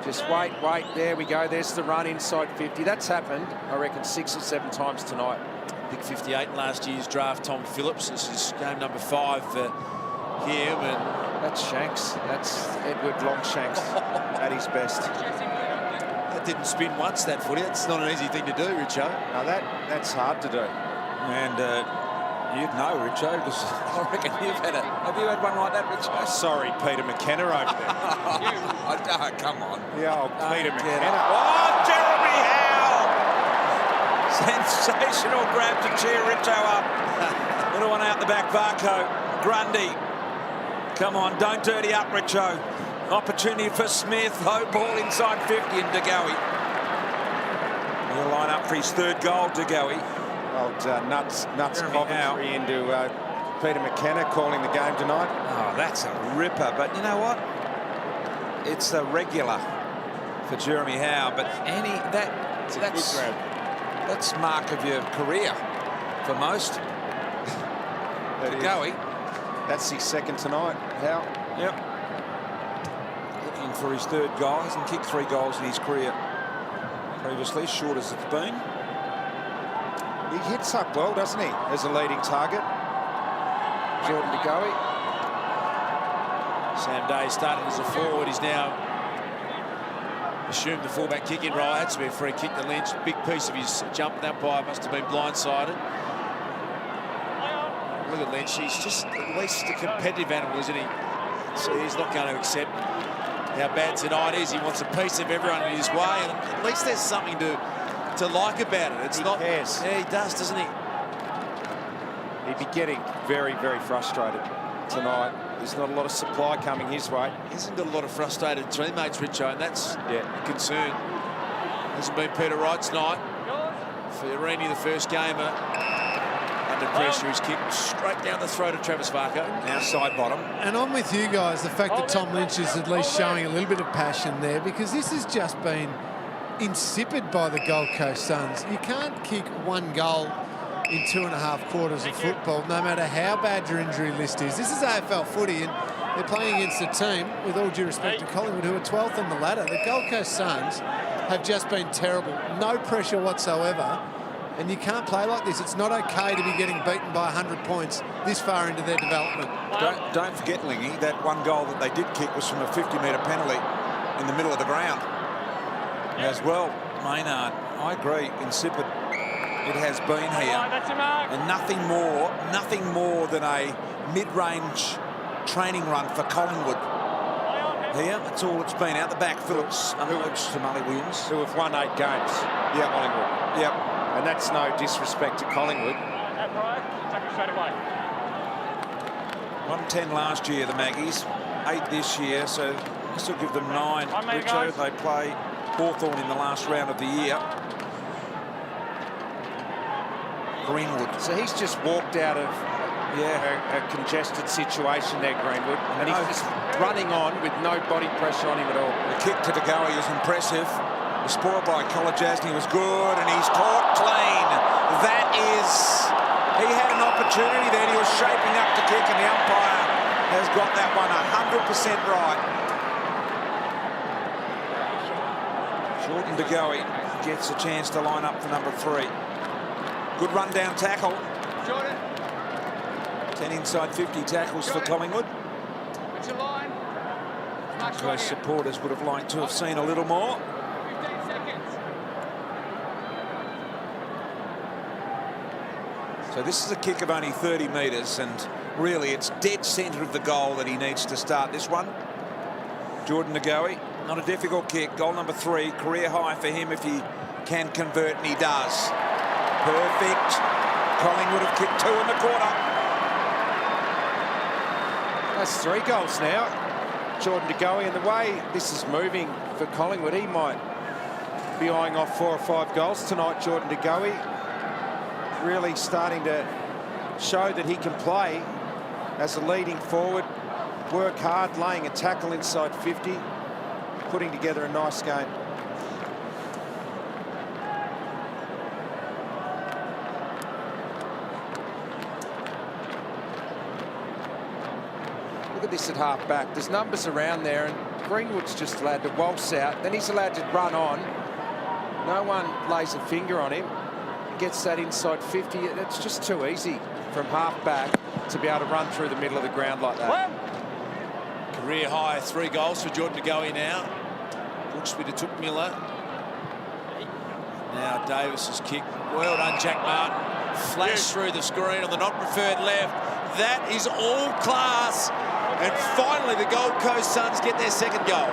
Just wait, there we go. There's the run inside 50. That's happened, I reckon, 6 or 7 times tonight. Big 58 in last year's draft, Tom Phillips. This is game number 5 for him. And that's Shanks. That's Edward Longshanks at his best. That didn't spin once, that footy. That's not an easy thing to do, Richo. No, that's hard to do. And you'd know, Richo, because I reckon you've had it. Have you had one like that, Richo? Oh, sorry, Peter McKenna over there. Oh, come on. Yeah, Peter McKenna. Oh, Jeremy Howe! Sensational grab to cheer Richo up. Little one out the back, Varco. Grundy. Come on, don't dirty up, Richo. Opportunity for Smith. Low ball inside 50 and De Goey. He'll line up for his 3rd goal, De Goey. Old nuts commentary into Peter McKenna calling the game tonight. Oh, that's a ripper. But you know what? It's a regular for Jeremy Howe. But that's mark of your career for most. De Goey. That's his 2nd tonight, Howe. Yep. Looking for his 3rd goal. Hasn't kicked 3 goals in his career previously, short as it's been. He hits up well, doesn't he, as a leading target? Jordan De Goey. Sam Day started as a forward. He's now assumed the fullback kick-in role. Had to be a free kick to Lynch. Big piece of his jump. That umpire must have been blindsided. Look at Lynch. He's just at least a competitive animal, isn't he? So he's not going to accept how bad tonight is. He wants a piece of everyone in his way, and at least there's something to like about it. It's not. Cares. Yeah, he does, doesn't he? He'd be getting very, very frustrated tonight. There's not a lot of supply coming his way. He hasn't got a lot of frustrated teammates, Richo, and that's a concern. Hasn't been Peter Wright's night. Fiorini, the first gamer, under pressure, he's kicked straight down the throat of Travis Varco. Now side bottom. And I'm with you guys, the fact that Tom Lynch is at least showing a little bit of passion there, because this has just been insipid by the Gold Coast Suns. You can't kick 1 goal in 2.5 quarters of football, no matter how bad your injury list is. This is AFL footy, and they're playing against a team, with all due respect to Collingwood, who are 12th on the ladder. The Gold Coast Suns have just been terrible. No pressure whatsoever, and you can't play like this. It's not okay to be getting beaten by 100 points this far into their development. Don't forget, Lingy, that 1 goal that they did kick was from a 50-metre penalty in the middle of the ground. As well, Maynard, I agree, insipid it has been here, and nothing more than a mid-range training run for Collingwood. Here, that's all it's been. Out the back, Phillips, unlodged to Mully Williams, who have won 8 games. Yeah, Collingwood. Yep. And that's no disrespect to Collingwood. 110 last year, the Maggies, 8 this year, so this will give them 9. Richo, they play Hawthorn in the last round of the year. Greenwood. So he's just walked out of a congested situation there, Greenwood, and he's just running on with no body pressure on him at all. The kick to De Goey is impressive. The spoil by Kolajasny was good, and he's caught clean. That is, he had an opportunity then. He was shaping up to kick, and the umpire has got that one 100% right. Jordan De Goey gets a chance to line up for number 3. Good run-down tackle. 10 inside 50 tackles for Collingwood. Those supporters would have liked to have seen a little more. 15 seconds. So this is a kick of only 30 metres, and really it's dead centre of the goal that he needs to start this one. Jordan De Goey, not a difficult kick. Goal number 3, career high for him if he can convert, and he does. Perfect. Collingwood have kicked 2 in the quarter. That's 3 goals now. Jordan De Goey, and the way this is moving for Collingwood, he might be eyeing off 4 or 5 goals tonight. Jordan De Goey really starting to show that he can play as a leading forward, work hard, laying a tackle inside 50, putting together a nice game. Look at this at half back. There's numbers around there, and Greenwood's just allowed to waltz out. Then he's allowed to run on. No one lays a finger on him. Gets that inside 50. It's just too easy from half back to be able to run through the middle of the ground like that. Career high 3 goals for Jordan De Goey now. Brooksby to took Miller. Now Davis's kick. Well done, Jack Martin. Flash through the screen on the not preferred left. That is all class. And finally, the Gold Coast Suns get their 2nd goal.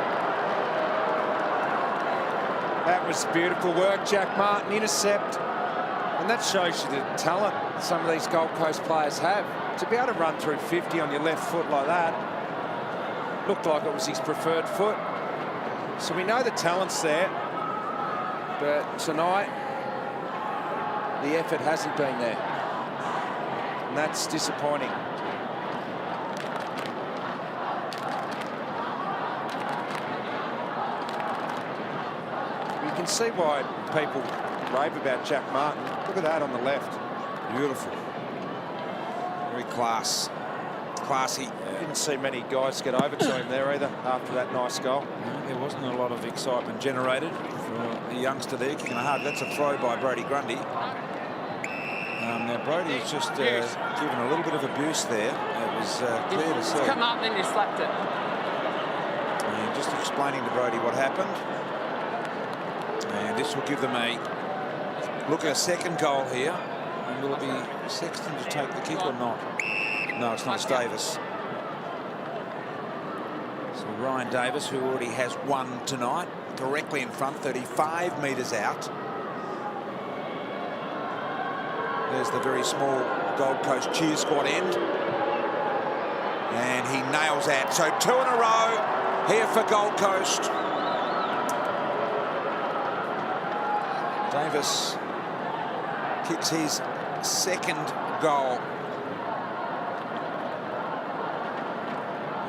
That was beautiful work, Jack Martin. Intercept. And that shows you the talent some of these Gold Coast players have. To be able to run through 50 on your left foot like that, looked like it was his preferred foot. So we know the talent's there. But tonight, the effort hasn't been there. And that's disappointing. You can see why people rave about Jack Martin. Look at that on the left. Beautiful. Very classy. Didn't see many guys get over to him there either after that nice goal. No, there wasn't a lot of excitement generated for the youngster there, kicking a hard. That's a throw by Brodie Grundy. Now Brodie has just given a little bit of abuse there. It was clear to see. It's come up and then you slapped it. And just explaining to Brodie what happened. And this will give them a look at a 2nd goal here. And will it be Sexton to take the kick or not? No, it's not. It's Davis. So Ryan Davis, who already has 1 tonight, directly in front, 35 metres out. There's the very small Gold Coast cheer squad end. And he nails that. So 2 in a row here for Gold Coast. Davis kicks his 2nd goal.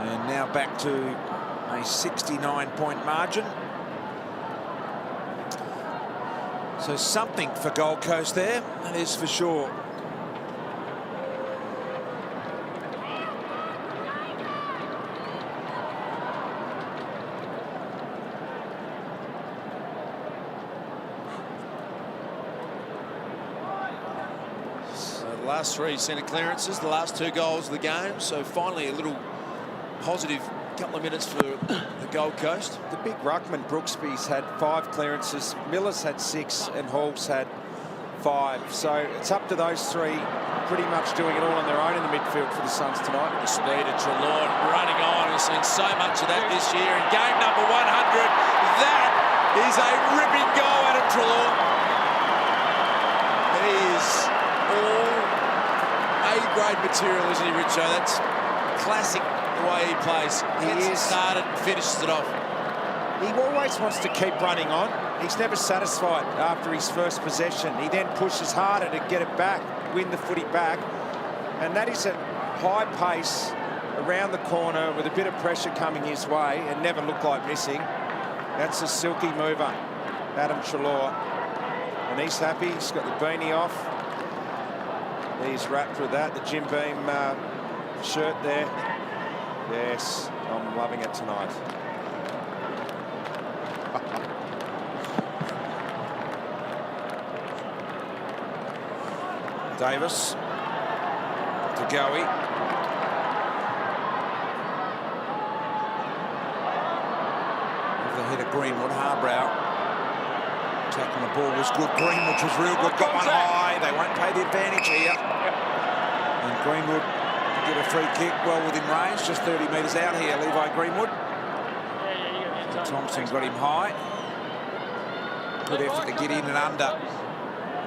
And now back to a 69-point margin. So something for Gold Coast there, that is for sure. So the last 3 centre clearances, the last 2 goals of the game. So finally a little positive couple of minutes for the Gold Coast. The big ruckman Brooksby's had 5 clearances, Miller's had 6, and Hall's had 5. So it's up to those 3 pretty much doing it all on their own in the midfield for the Suns tonight. The speed of Trelawn running on. We've seen so much of that this year. In game number 100, that is a ripping goal out of Trelawn. He is all A-grade material, isn't he, Richo? That's classic. The way he plays. He started and finishes it off. He always wants to keep running on. He's never satisfied after his first possession. He then pushes harder to get it back, win the footy back. And that is at high pace around the corner with a bit of pressure coming his way and never looked like missing. That's a silky mover. Adam Treloar. And he's happy. He's got the beanie off. He's wrapped with that. The Jim Beam shirt there. Yes, I'm loving it tonight. Davis to Goey. With the hit of Greenwood, Harbrow tackling the ball was good. Greenwood was real good. Got one high. They won't pay the advantage here. And Greenwood to get a free kick well within range, just 30 metres out here. Levi Greenwood. Thompson got him high. Good effort to get in and under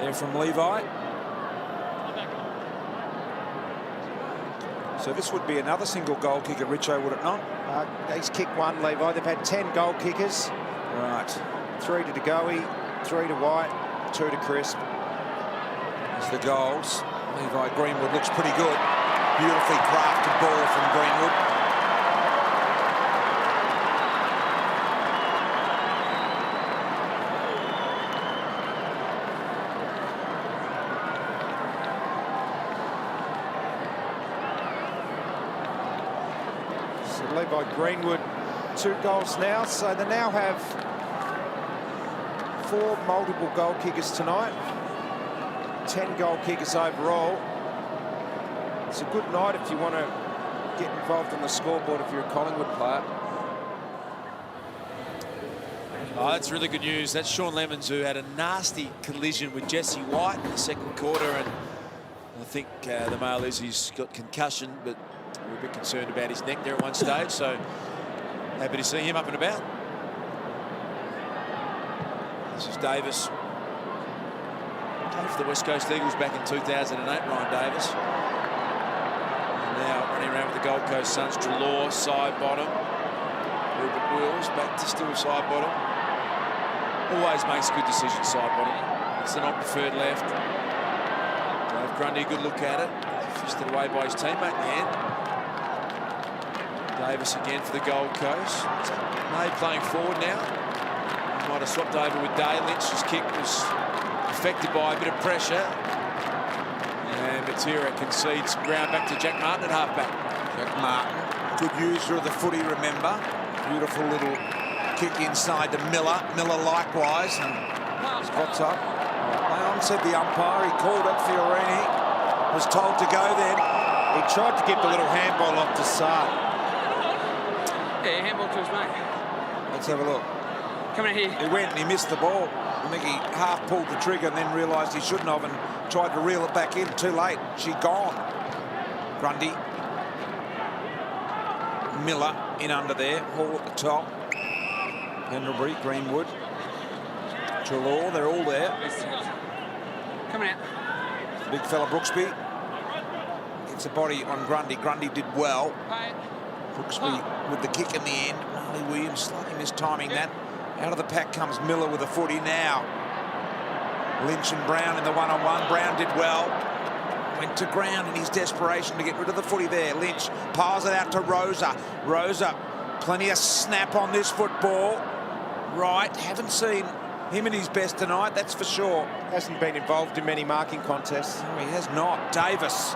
there from Levi. So this would be another single goal kicker, Richo, would it not? He's kicked one, Levi. They've had 10 goal kickers. Right. 3 to DeGoey, 3 to White, 2 to Crisp. There's the goals. Levi Greenwood looks pretty good. Beautifully crafted ball from Greenwood. So Levi Greenwood, 2 goals now. So they now have 4 multiple goal kickers tonight. 10 goal kickers overall. It's a good night if you want to get involved on the scoreboard if you're a Collingwood player. Oh, that's really good news. That's Sean Lemons, who had a nasty collision with Jesse White in the second quarter, and I think the mail is he's got concussion, but we're a bit concerned about his neck there at one stage, so happy to see him up and about. This is Davis. Played for the West Coast Eagles back in 2008, Ryan Davis. And now running around with the Gold Coast Suns, Treloar, side bottom. Rupert Wills back to still side bottom. Always makes good decisions side bottom. It's the not preferred left. Dave Grundy, good look at it. Fisted away by his teammate in the end. Davis again for the Gold Coast. May playing forward now. Might have swapped over with Day. Lynch's kick was affected by a bit of pressure. And Matera concedes ground back to Jack Martin at halfback. Jack Martin, good user of the footy, remember. Beautiful little kick inside to Miller. Miller likewise. And spots up. Leon said the umpire, he called it. Fiorini was told to go then. He tried to give the little handball off to Saad. Yeah, handball to his mate. Let's have a look. Come in here. He went and he missed the ball. I think he half pulled the trigger and then realised he shouldn't have and tried to reel it back in. Too late. She gone. Grundy. Miller in under there. Hall at the top. Pendlebury, Greenwood. Treloar, they're all there. Coming out. The big fella Brooksby. Gets a body on Grundy. Grundy did well. Brooksby with the kick in the end. Marley Williams slightly mistiming that. Out of the pack comes Miller with a footy now. Lynch and Brown in the one-on-one. Brown did well. Went to ground in his desperation to get rid of the footy there. Lynch piles it out to Rosa. Rosa, plenty of snap on this football. Right, haven't seen him at his best tonight, that's for sure. Hasn't been involved in many marking contests. No, he has not. Davis,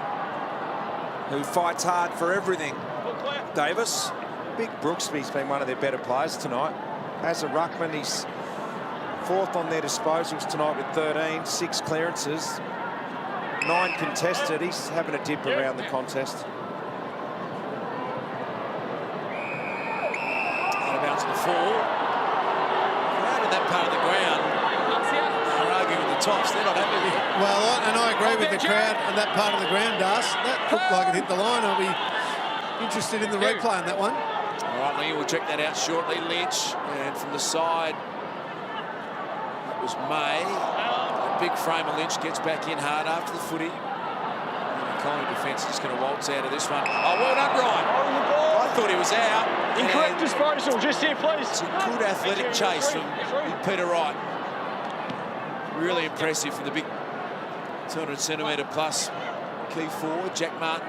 who fights hard for everything. Davis. Big Brooksby's been one of their better players tonight. As a ruckman, he's 4th on their disposals tonight with 13, 6 clearances, 9 contested. He's having a dip around the contest. Out of bounds to the fall. Right in that part of the ground. They're arguing with the tops. They're not happy with it. Well, and I agree with the crowd and that part of the ground, Das. That looked like it hit the line. I'll be interested in the replay on that one. All right, Lee, we'll check that out shortly. Lynch, and from the side, that was May. A big frame of Lynch gets back in hard after the footy. And the Collingwood defence is just going to waltz out of this one. Oh, well done, Ryan. I thought he was out. Incorrect disposal, just here, please. It's a good athletic chase from Peter Wright. Really impressive from the big 200-centimetre plus key forward. Jack Martin.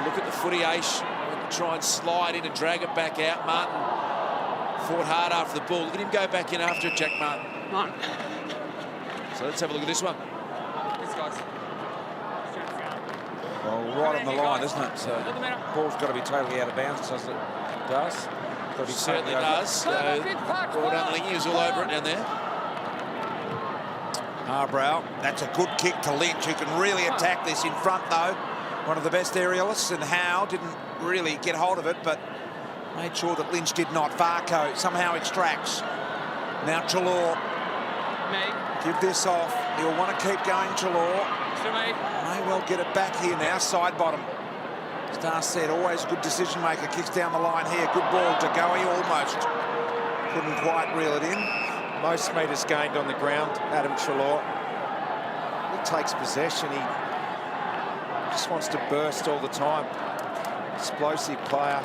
Look at the footy, Aish. Try and slide in and drag it back out. Martin Fought hard after the ball. Look at him go back in after it, Jack Martin. Come on. So let's have a look at this one. This guy's. Well, right on the line, isn't it? So ball's got to be totally out of bounds, doesn't it? It does. Got to be Certainly totally over. does. Well done, Lingy. He was all over it down there. Harbrow, that's a good kick to Lynch, who can really attack this in front, though. One of the best aerialists, and Howe didn't really get hold of it, but made sure that Lynch did not. Varco somehow extracts. Now Chalor. Give this off. He'll want to keep going, Chalor. May well get it back here now, side bottom. Star said, always a good decision maker. Kicks down the line here. Good ball to Goey, almost. Couldn't quite reel it in. Most metres gained on the ground, Adam Chalor. He takes possession. He just wants to burst all the time. Explosive player.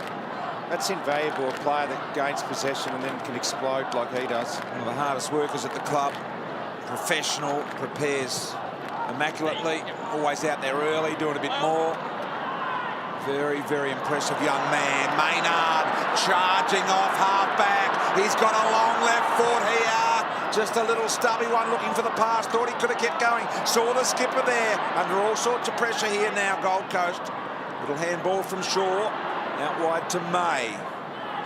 That's invaluable, a player that gains possession and then can explode like he does. One of the hardest workers at the club. Professional, prepares immaculately. Always out there early, doing a bit more. Very, very impressive young man. Maynard charging off half-back. He's got a long left foot here. Just a little stubby one looking for the pass. Thought he could have kept going. Saw the skipper there. Under all sorts of pressure here now, Gold Coast. Little handball from Shaw. Out wide to May.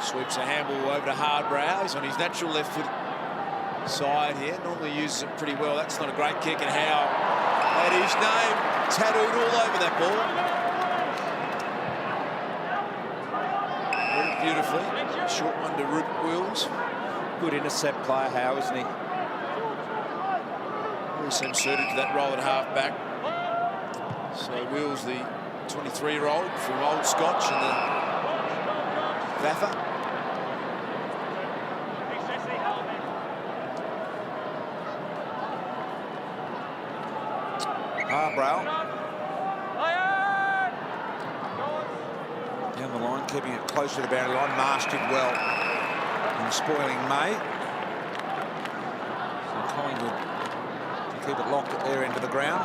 Sweeps a handball over to Hardbrow. He's on his natural left foot side here. Normally uses it pretty well. That's not a great kick. And Howe had his name tattooed all over that ball. Beautifully. Short one to Wills. Good intercept player, Howe, isn't he? Really seems suited to that role at half-back. So Wills, the 23-year-old from Old Scotch and the Vaffa. Harbrow. Down the line, keeping it closer to the boundary line. Marsh did well in spoiling May. So Collingwood to keep it locked at their end of the ground.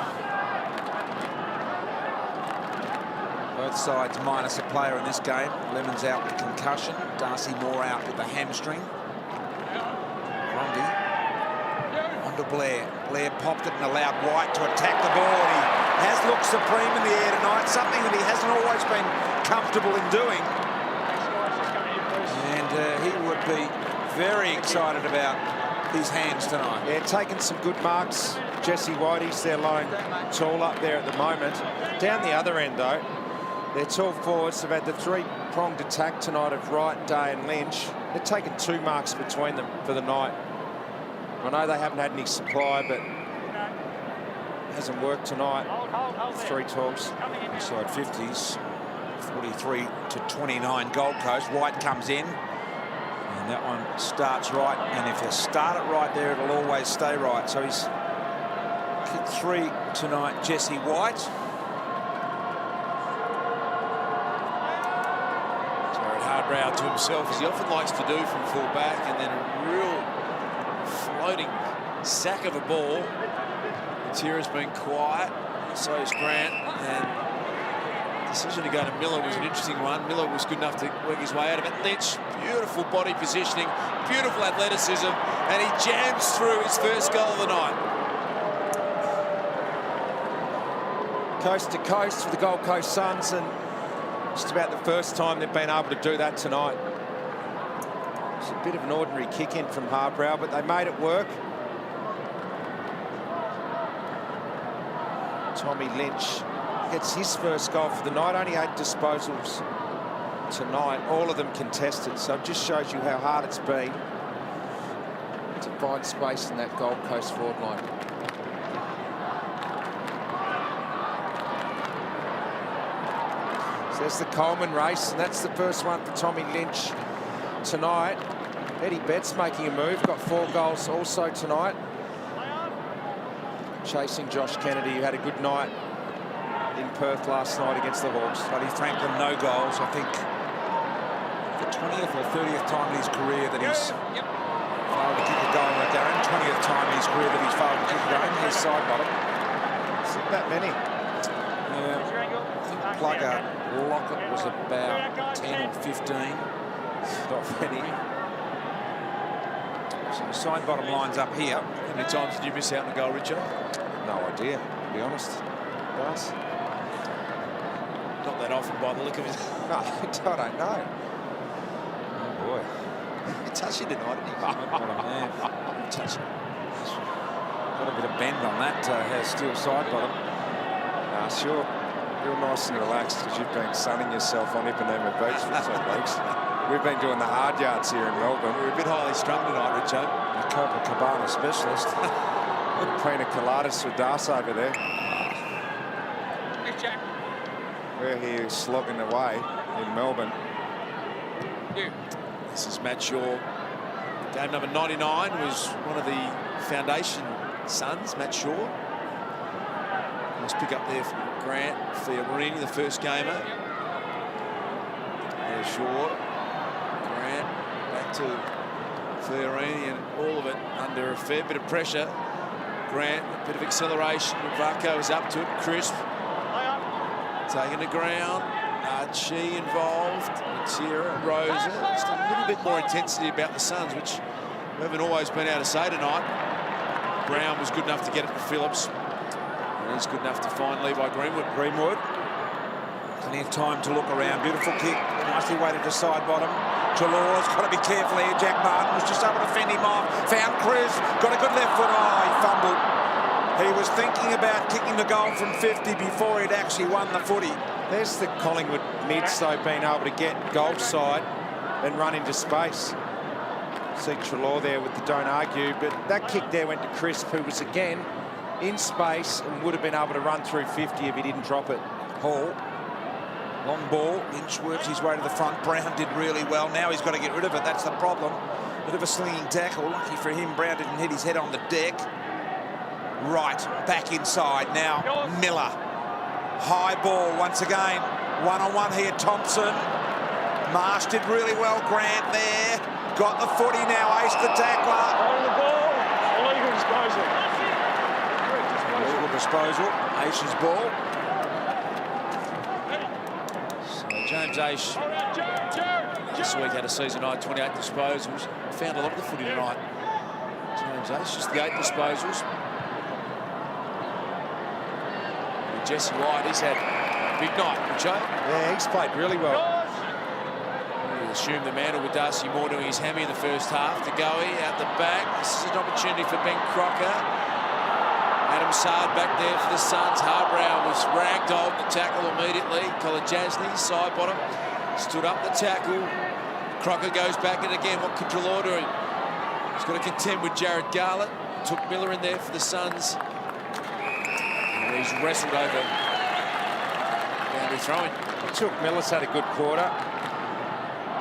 Both sides minus a player in this game. Lemon's out with concussion. Darcy Moore out with the hamstring. Grundy. On to Blair. Blair popped it and allowed White to attack the ball. He has looked supreme in the air tonight, something that he hasn't always been comfortable in doing. And he would be very excited about his hands tonight. Yeah, taking some good marks. Jesse White, he's their lone tall up there at the moment. Down the other end, though, their tall forwards have had the three-pronged attack tonight of Wright, Day and Lynch. They're taking 2 marks between them for the night. I know they haven't had any supply, but it hasn't worked tonight. 3 talls. Inside 50s. 43 to 29 Gold Coast. White comes in. And that one starts right. And if you start it right there, it'll always stay right. So he's kicked 3 tonight, Jesse White. Jared Harbrow to himself, as he often likes to do from full back, and then a real floating sack of a ball. Tira's been quiet, so is Grant, and the decision to go to Miller was an interesting one. Miller was good enough to work his way out of it. Lynch, beautiful body positioning, beautiful athleticism, and he jams through his first goal of the night. Coast to coast for the Gold Coast Suns, and just about the first time they've been able to do that tonight. It's a bit of an ordinary kick in from Harbrow, but they made it work. Tommy Lynch gets his first goal for the night. Only 8 disposals tonight, all of them contested. So it just shows you how hard it's been to find space in that Gold Coast forward line. So there's the Coleman race, and that's the first one for Tommy Lynch tonight. Eddie Betts making a move, got 4 goals also tonight. Chasing Josh Kennedy, who had a good night in Perth last night against the Hawks. Buddy Franklin, no goals. I think the 20th or 30th time in his career that he's failed to kick a goal in a game. 20th time in his career that he's failed to kick a game. Here's side bottom. Isn't that many? Yeah. I think Plugger Lockett was about 10 or 15. Not many. So side bottom lines up here. How many times did you miss out on the goal, Richard? No idea, to be honest. Guys? Not that often by the look of it. No, I don't know. Oh, boy. You're touchy tonight, isn't he? Touchy. Got a bit of bend on that, has steel side bottom. Nah, sure. Real nice and relaxed because you've been sunning yourself on Ipanema Beach for 2 weeks. We've been doing the hard yards here in Melbourne. We're a bit highly strung tonight, Richo. A Copacabana specialist. Pina coladas with Das over there. Hey, Jack. We're here slogging away in Melbourne. You. This is Matt Shaw. Game number 99 was one of the foundation sons, Matt Shaw. Let's pick up there from Grant Fiorini, the first gamer. There's Shaw. Grant back to Fiorini, and all of it under a fair bit of pressure. Grant, a bit of acceleration. Vaco is up to it. Crisp taking the ground. Archie involved. Matera, Rosa. Just a little bit more intensity about the Suns, which we haven't always been able to say tonight. Brown was good enough to get it to Phillips. And he's good enough to find Levi Greenwood. Greenwood. Plenty of time to look around. Beautiful kick. Nicely weighted to side bottom. Chalor's got to be careful here. Jack Martin was just able to fend him off. Found Chris. Got a good left foot. Oh, he fumbled. He was thinking about kicking the goal from 50 before he'd actually won the footy. There's the Collingwood mids, though, being able to get goal side and run into space. See Trelaw there with the don't argue, but that kick there went to Crisp, who was again in space and would have been able to run through 50 if he didn't drop it. Hall. Long ball. Lynch works his way to the front. Brown did really well. Now he's got to get rid of it. That's the problem. Bit of a slinging tackle. Lucky for him, Brown didn't hit his head on the deck. Right, back inside. Now Miller. High ball once again. One-on-one here, Thompson. Marsh did really well. Grant there. Got the footy now. Ace the tackler. On the ball. Illegal disposal. Illegal disposal. Ace's ball. So James Ace this week had a season high 28 disposals. Found a lot of the footy tonight. James Ace, just the 8 disposals. And Jesse White, he's had a big night, Richo. Yeah, he's played really well. We assume the mantle with Darcy Moore doing his hammy in the first half. To Goey out the back. This is an opportunity for Ben Crocker. Adam Sard back there for the Suns. Harbrow was ragdolled the tackle immediately. Kolajasny, side bottom, stood up the tackle. Crocker goes back in again. What could Trelaw do? He's got to contend with Jared Garlett. Took Miller in there for the Suns. And he's wrestled over boundary throwing. Took Miller's had a good quarter.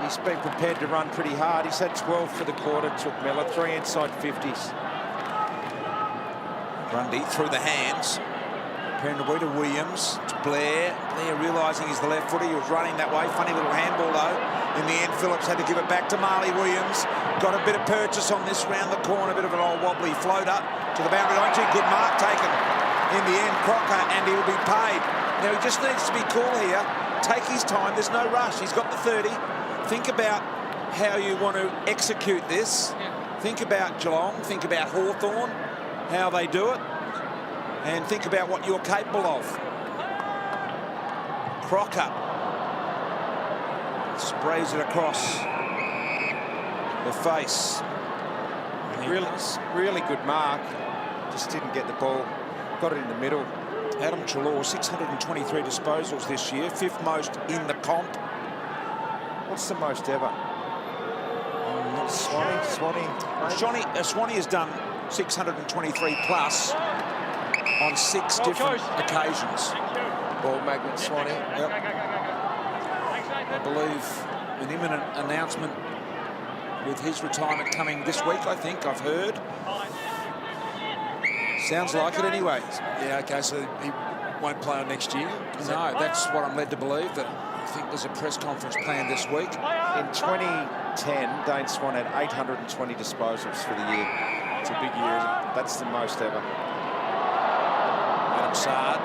He's been prepared to run pretty hard. He's had 12 for the quarter. Took Miller 3 inside 50s. Grundy through the hands. Penaway to Williams. To Blair. Blair realising he's the left footer. He was running that way. Funny little handball though. In the end, Phillips had to give it back to Marley Williams. Got a bit of purchase on this round the corner. A bit of an old wobbly floater to the boundary line. Good mark taken. In the end, Crocker, and he'll be paid. Now he just needs to be cool here. Take his time. There's no rush. He's got the 30. Think about how you want to execute this. Think about Geelong. Think about Hawthorn. How they do it, and think about what you're capable of. Crocker sprays it across the face. Really good mark. Just didn't get the ball. Got it in the middle. Adam Trelaw, 623 disposals this year, 5th most in the comp. What's the most ever? Swanee. Swanee has done 623 plus on 6 different occasions. Ball magnet Swanee. Yep. I believe an imminent announcement with his retirement coming this week, I think, I've heard. Sounds like it anyway. Yeah, okay, so he won't play on next year? No, that's what I'm led to believe, that I think there's a press conference planned this week. In 2010, Dane Swan had 820 disposals for the year. It's a big year, isn't it? That's the most ever. Adam Sard,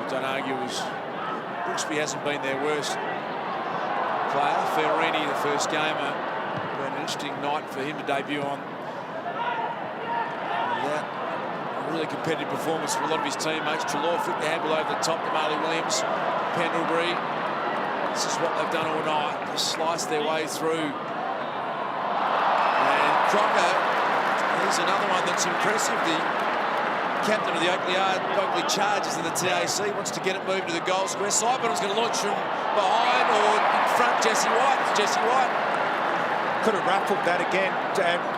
don't argue, Brooksby hasn't been their worst player. Fiorini, the first gamer, been an interesting night for him to debut on competitive performance from a lot of his teammates. Treloar flipped the handball over the top to Marley Williams. Pendlebury. This is what they've done all night. Just sliced their way through. And Crocker, here's another one that's impressive. The captain of the Oakley Chargers in the TAC wants to get it moving to the goal square. Sidebottom's going to launch from behind or in front. Jesse White. Jesse White could have ruffled that again.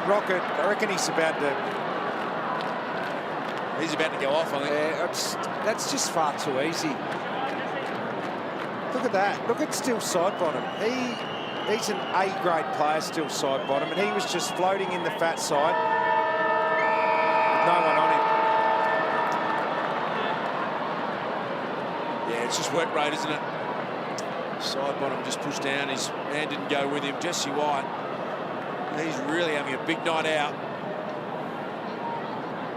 Rocket, I reckon he's about to... He's about to go off, I think. Yeah, that's just far too easy. Look at that. Look at still Sidebottom. He's an A-grade player, still Sidebottom, and he was just floating in the fat side. With no one on him. Yeah, it's just work rate, isn't it? Sidebottom just pushed down. His man didn't go with him. Jesse White, he's really having a big night out.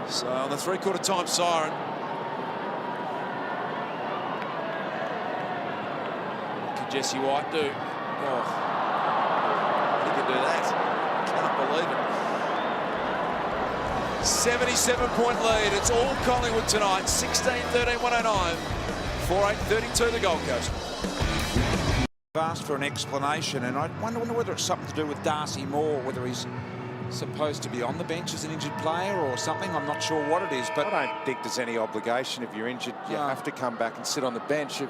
So on the three-quarter time siren. What can Jesse White do? Oh, he can do that. Can't believe it. 77-point lead. It's all Collingwood tonight. 16-13, 109. 4-8-32 the Gold Coast. I've asked for an explanation, and I wonder whether it's something to do with Darcy Moore, whether he's supposed to be on the bench as an injured player or something. I'm not sure what it is, but I don't think there's any obligation. If you're injured, you have to come back and sit on the bench.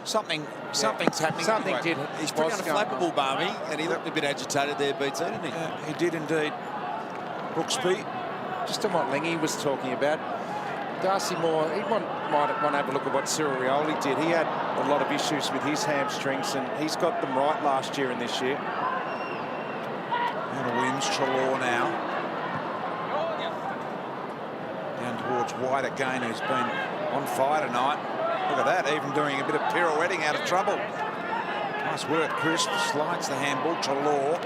Something's happening. Something anyway. did. He's pretty unflappable, Barmy, and he looked a bit agitated there, BT, didn't he? He did indeed. Brooksby. Just on what Lingy was talking about, Darcy Moore, he might want to have a look at what Cyril Rioli did. He had a lot of issues with his hamstrings, and he's got them right last year and this year. And Williams, Treloar now. Down towards White again, who's been on fire tonight. Look at that, even doing a bit of pirouetting out of trouble. Nice work, Chris. Slides the handball. Treloar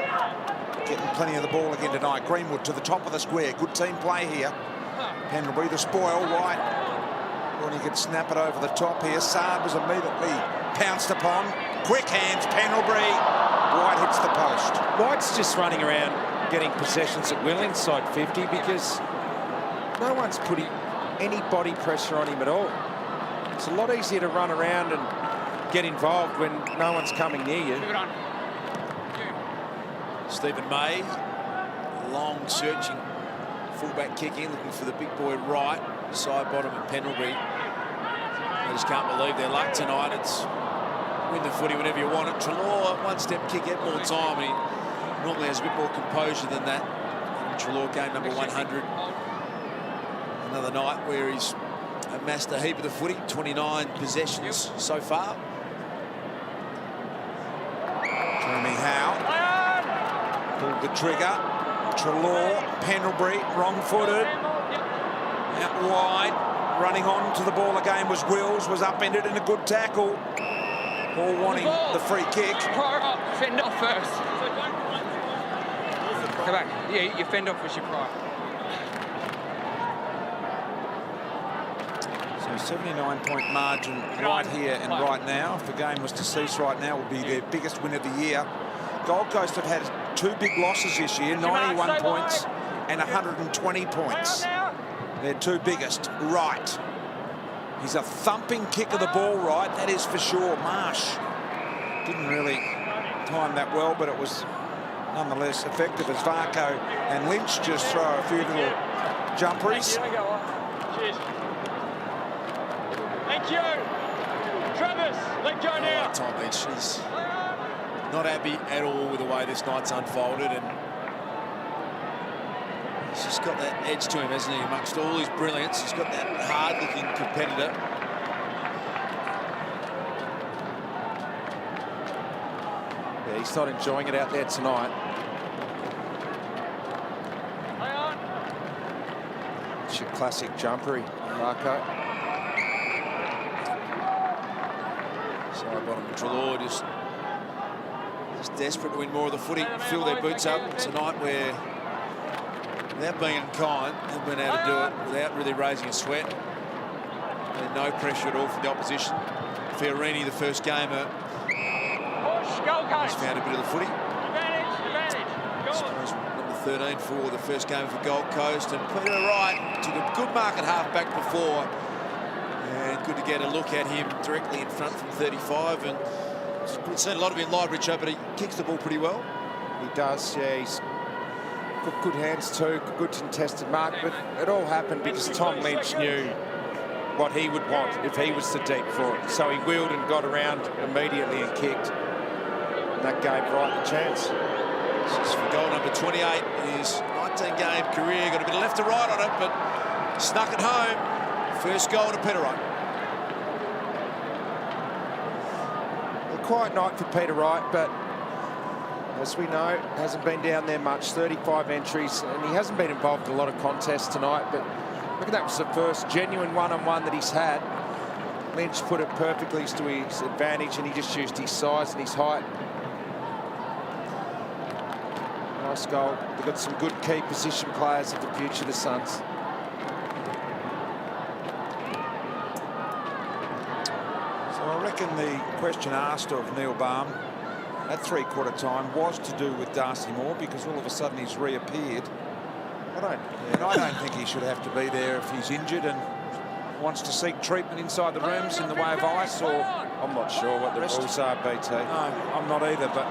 getting plenty of the ball again tonight. Greenwood to the top of the square. Good team play here. Pendlebury the spoil. White. When he could snap it over the top here. Saad was immediately pounced upon. Quick hands, Pendlebury. White hits the post. White's just running around getting possessions at will inside 50 because no one's putting any body pressure on him at all. It's a lot easier to run around and get involved when no one's coming near you. Stephen May, long searching fullback kick in, looking for the big boy right, Sidebottom and Pendlebury. They just can't believe their luck tonight. It's win the footy whenever you want it. Treloar, one-step kick, get more time, and he normally has a bit more composure than that. And Treloar game number 100. Another night where he's amassed a heap of the footy, 29 possessions so far. Jeremy Howe pulled the trigger. Treloar, Pendlebury, wrong-footed. Out wide, running on to the ball again was Wills, was upended in a good tackle. All wanting the free kick. Prior up, fend off first. Come back. Yeah, you fend off with your prior. So 79-point margin right here and right now. If the game was to cease right now, it would be their biggest win of the year. Gold Coast have had two big losses this year, 91 points and 120 points. Their two biggest. Right. He's a thumping kick of the ball right, that is for sure. Marsh didn't really time that well, but it was nonetheless effective as Varco and Lynch just throw a few little jumperies. Cheers. Thank you. Travis, let go now. Tom Lynch, she's not happy at all with the way this night's unfolded, and he's just got that edge to him, hasn't he? Amongst all his brilliance, he's got that hard-looking competitor. Yeah, he's not enjoying it out there tonight. It's your classic jumpery, Marco. Sidebottom and Treloar just desperate to win more of the footy, fill their boots up. It's a night where, without being unkind, they've been able to do it without really raising a sweat. And no pressure at all from the opposition. Fiorini, the first gamer, has found a bit of the footy. I suppose number 13 for the first game for Gold Coast. And Peter Wright took a good mark at half-back before. And good to get a look at him directly in front from 35. And we've seen a lot of him live, Richo, but he kicks the ball pretty well. He does, yeah. He's got good hands too, good contested mark. But it all happened because Tom Lynch knew what he would want if he was the deep for it. So he wheeled and got around immediately and kicked. And that gave Wright the chance. This is for goal number 28 in his 19-game career. Got a bit of left to right on it, but snuck it home. First goal to Peter Wright. A quiet night for Peter Wright, but as we know, hasn't been down there much. 35 entries, and he hasn't been involved in a lot of contests tonight, but I reckon that was the first genuine one-on-one that he's had. Lynch put it perfectly to his advantage, and he just used his size and his height. Nice goal. They've got some good key position players of the future, the Suns. So I reckon the question asked of Neil Baum at three-quarter time was to do with Darcy Moore, because all of a sudden he's reappeared. I don't think he should have to be there if he's injured and wants to seek treatment inside the rooms in the way of ice, or... I'm not sure what the rules are, BT. No, I'm not either, but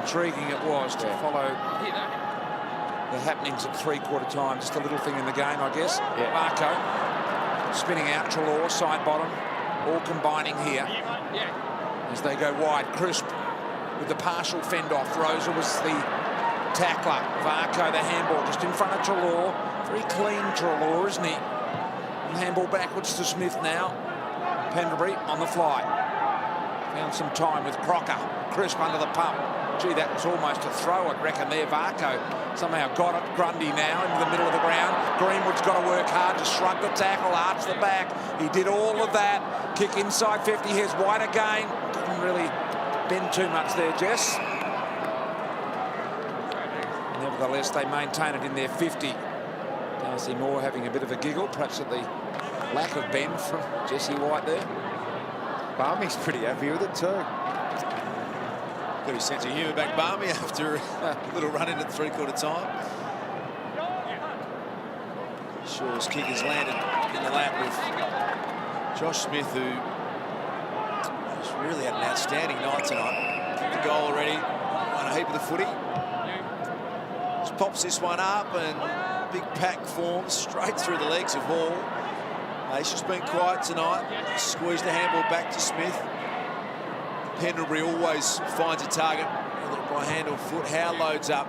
intriguing it was to follow the happenings at three-quarter time. Just a little thing in the game, I guess. Yeah. Marco spinning out, Treloar, side bottom, all combining here as they go wide. Crisp with the partial fend-off. Rosa was the tackler. Varco, the handball just in front of Treloar. Very clean Treloar, isn't he? And handball backwards to Smith now. Pendlebury on the fly. Found some time with Crocker. Crisp under the pump. Gee, that was almost a throw, I reckon there. Varco somehow got it. Grundy now into the middle of the ground. Greenwood's got to work hard to shrug the tackle, arch the back. He did all of that. Kick inside 50. Here's White again. Didn't really bend too much there, Jess. Nevertheless, they maintain it in their 50. Darcy Moore having a bit of a giggle, perhaps at the lack of bend from Jesse White there. Barmy's pretty happy with it too. Got his sense of humour back, Barmy, after a little run in at three-quarter time. Shaw's kick has landed in the lap of Josh Smith, who has really had an outstanding night tonight. Kicked the goal already, won a heap of the footy. Just pops this one up, and big pack forms straight through the legs of Hall. She's been quiet tonight. Squeezed the handball back to Smith. Pendlebury always finds a target, whether by hand or foot. Howe loads up.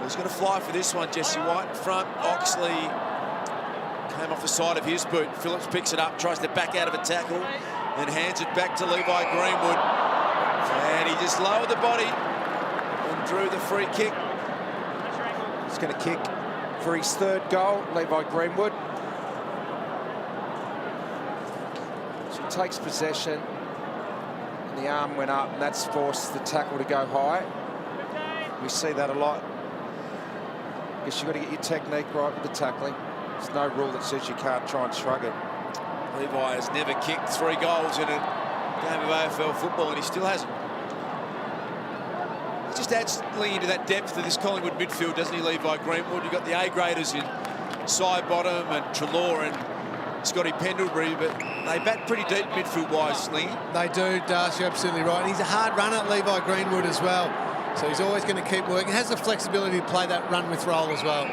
He's going to fly for this one, Jesse White. Front, Oxley came off the side of his boot. Phillips picks it up, tries to back out of a tackle, then hands it back to Levi Greenwood. And he just lowered the body and drew the free kick. He's going to kick for his third goal, Levi Greenwood. So he takes possession. The arm went up, and that's forced the tackle to go high. We see that a lot. I guess you've got to get your technique right with the tackling. There's no rule that says you can't try and shrug it. Levi has never kicked 3 goals in a game of AFL football, and he still hasn't. He just adds into that depth of this Collingwood midfield, doesn't he, Levi Greenwood? You've got the A-graders in side bottom and Treloar and Scotty Pendlebury, but they bat pretty deep midfield-wise, Slingy. They do, Darcy, absolutely right. And he's a hard runner, Levi Greenwood, as well. So he's always going to keep working. Has the flexibility to play that run-with role as well.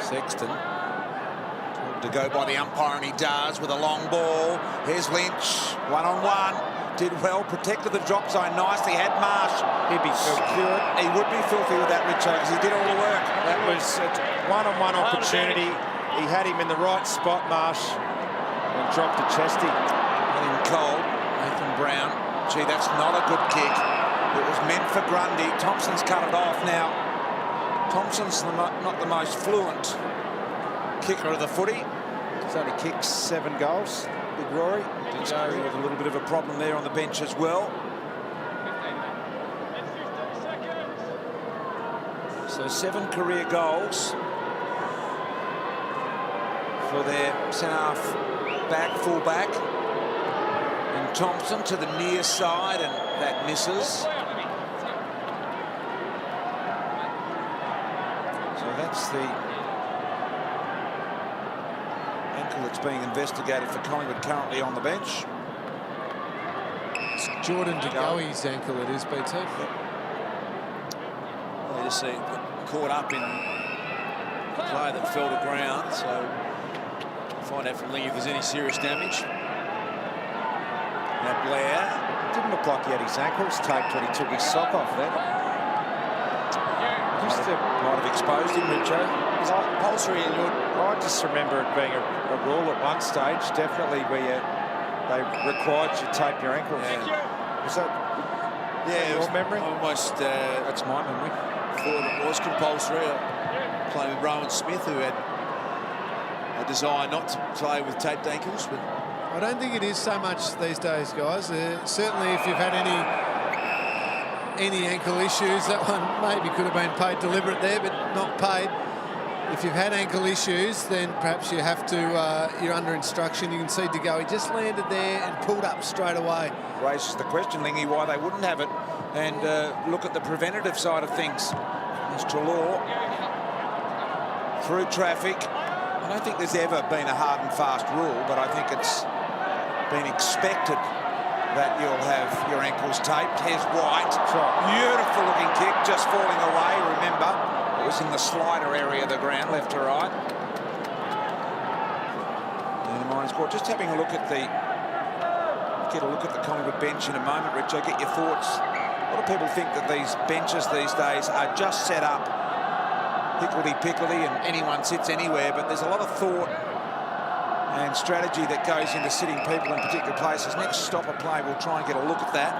Sexton told to go by the umpire, and he does with a long ball. Here's Lynch, one-on-one. Did well, protected the drop zone nicely. Had Marsh. He'd be filthy. He would be filthy with that, Richo, because he did all the work. That was a one-on-one opportunity. He had him in the right spot, Marsh, and dropped to Chesty. Had him cold. Nathan Brown. Gee, that's not a good kick. It was meant for Grundy. Thompson's cut it off now. Thompson's not the most fluent kicker of the footy. He's only kicked 7 goals. Big Rory. Dinsbury with a little bit of a problem there on the bench as well. So 7 career goals for their centre-half back, full-back. And Thompson to the near side, and that misses. So that's the ankle that's being investigated for Collingwood, currently on the bench. It's Jordan De Goey's ankle it is, BT. Well, just see caught up in the play that fell to ground, so find out from Ling if there's any serious damage. Now Blair. Didn't look like he had his ankles taped when he took his sock off then. Might have exposed him, Richo. Is compulsory in your... I just remember it being a rule at one stage, definitely, where they required you to tape your ankles. Yeah. Was that Yeah, your memory? Almost. That's my memory. Thought it was compulsory. Playing with Rowan Smith, who had a desire not to play with taped ankles, but I don't think it is so much these days, guys. Certainly, if you've had any ankle issues, that one maybe could have been paid deliberate there, but not paid. If you've had ankle issues, then perhaps you have to. You're under instruction. You can see De Goey just landed there and pulled up straight away. Raises the question, Lingy, why they wouldn't have it, and look at the preventative side of things. There's Trelaw through traffic. I don't think there's ever been a hard and fast rule, but I think it's been expected that you'll have your ankles taped. Here's White. Beautiful looking kick, just falling away. Remember, it was in the slider area of the ground, left to right. And the Miners Court. Just having a look at the Collingwood bench in a moment, Richo. Get your thoughts. A lot of people think that these benches these days are just set up hickledy-pickledy and anyone sits anywhere, but there's a lot of thought and strategy that goes into sitting people in particular places. Next stop of play, we'll try and get a look at that.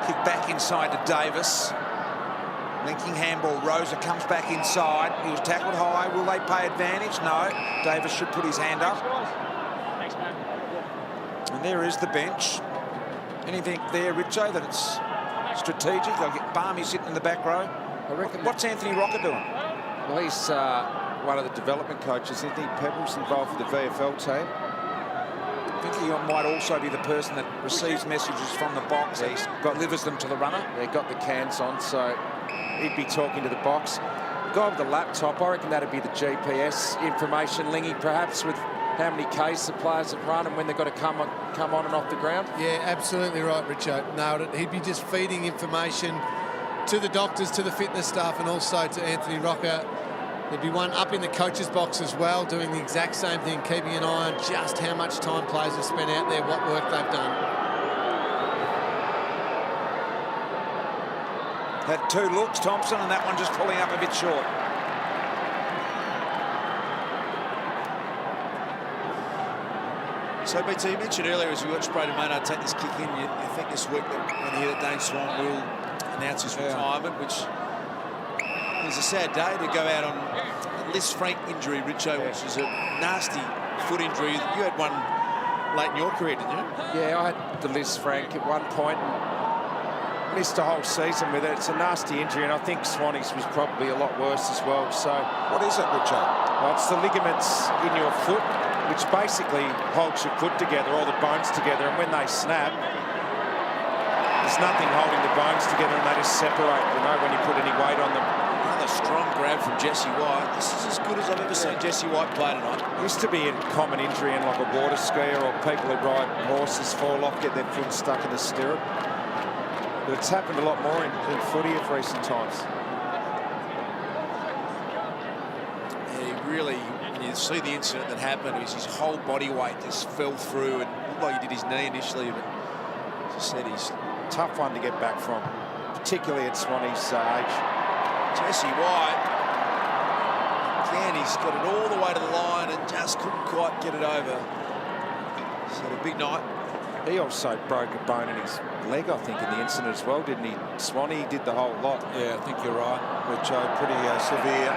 Kick back inside to Davis. Linking handball. Rosa comes back inside. He was tackled high. Will they pay advantage? No. Davis should put his hand up. And there is the bench. Anything there, Richo, that it's strategic? They'll get Barmy sitting in the back row. I reckon. What's Anthony Rocker doing? Well, he's one of the development coaches, isn't he? Pebbles involved with the VFL team. I think he might also be the person that receives messages from the box and delivers them to the runner. They got the cans on, so he'd be talking to the box. The guy with the laptop, I reckon that'd be the GPS information, Lingy, perhaps, with how many Ks the players have run and when they've got to come on and off the ground. Yeah, absolutely right, Richo. Nailed it. He'd be just feeding information to the doctors, to the fitness staff, and also to Anthony Rocker. There'd be one up in the coach's box as well, doing the exact same thing, keeping an eye on just how much time players have spent out there, what work they've done. Had two looks, Thompson, and that one just pulling up a bit short. So, BT, you mentioned earlier as we watched Brayden Maynard take this kick in, you think this week that when he hit it, Dane Swan will announce his retirement, which is a sad day to go out on a Les Frank injury, Richo, which is a nasty foot injury. You had one late in your career, didn't you? Yeah, I had the Les Frank at one point and missed a whole season with it. It's a nasty injury, and I think Swanee's was probably a lot worse as well. So, what is it, Richo? Well, it's the ligaments in your foot, which basically holds your foot together, all the bones together, and when they snap, there's nothing holding the bones together, and they just separate, you know, when you put any weight on them. Another strong grab from Jesse White. This is as good as I've ever seen Jesse White play tonight. Used to be a common injury in like a water skier or people who ride horses fall off, get their foot stuck in the stirrup. But it's happened a lot more in footy of recent times. Yeah, he really, when you see the incident that happened, his whole body weight just fell through and looked like he did his knee initially, but as I said, he's tough one to get back from, particularly at Swanee's age. Jesse White, again, he's got it all the way to the line and just couldn't quite get it over. So a big night. He also broke a bone in his leg, I think, in the incident as well, didn't he? Swanee did the whole lot. Yeah, I think you're right, which pretty severe.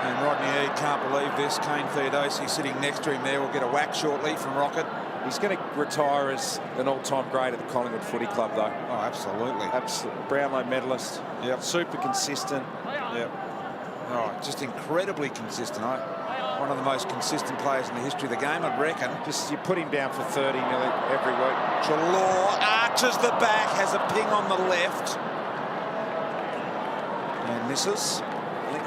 And Rodney Eade can't believe this. Kane Theodosi sitting next to him there will get a whack shortly from Rocket. He's going to retire as an all-time great at the Collingwood Footy Club, though. Oh, absolutely. Absolutely. Brownlow medalist. Yep. Super consistent. Yep. Oh, just incredibly consistent. One of the most consistent players in the history of the game, I'd reckon. Just you put him down for 30 nearly every week. Trelaw arches the back, has a ping on the left. And misses.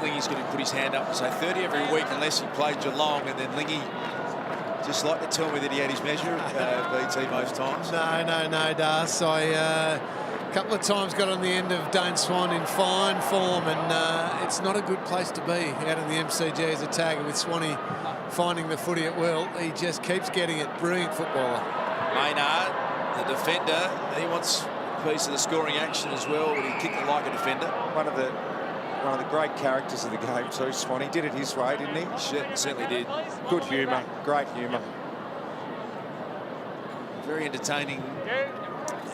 Lingy's going to put his hand up and say 30 every week unless he played Geelong, and then Lingy just like to tell me that he had his measure at BT most times. No, Das. I a couple of times got on the end of Dane Swan in fine form, and it's not a good place to be out in the MCG as a tagger with Swanee finding the footy at will. He just keeps getting it. Brilliant footballer. Maynard, the defender, he wants a piece of the scoring action as well, but he kicked it like a defender. One of the great characters of the game too, Swan. He did it his way, didn't he? Certainly did. Good humour, great humour. Very entertaining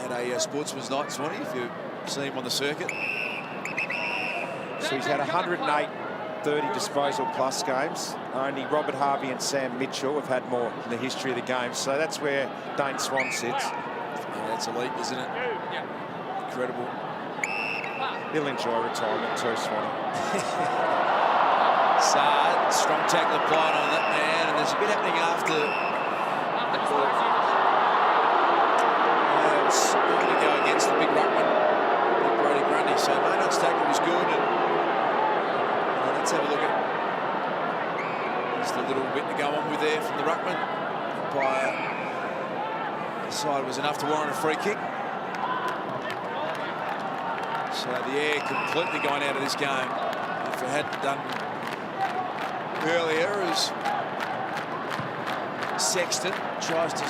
at a sportsman's night, Swanee, if you see him on the circuit. So he's had 108 30 disposal plus games. Only Robert Harvey and Sam Mitchell have had more in the history of the game. So that's where Dane Swan sits. Yeah, that's elite, isn't it? Incredible. He'll enjoy retirement too, Swanee. Saad, strong tackle applied on that man, and there's a bit happening after the ball. It's going to go against the big ruckman, Brody Grundy. So Maynard's tackle was good, and let's have a look at just a little bit to go on with there from the ruckman. Umpire decided it was enough to warrant a free kick. So the air completely gone out of this game. If it hadn't done earlier, as Sexton tries to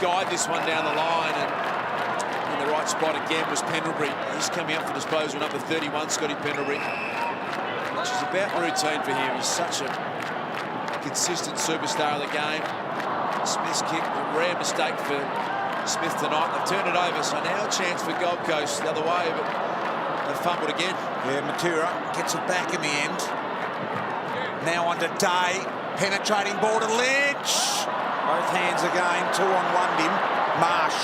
guide this one down the line, and in the right spot again was Pendlebury. He's coming up for disposal, number 31, Scotty Pendlebury, which is about routine for him. He's such a consistent superstar of the game. Smith's kick, a rare mistake for Smith tonight. They've turned it over, so now a chance for Gold Coast the other way, but they fumbled again. Yeah, Matura gets it back in the end. Now under Day, penetrating ball to Lynch. Both hands again, 2-on-1 him. Marsh.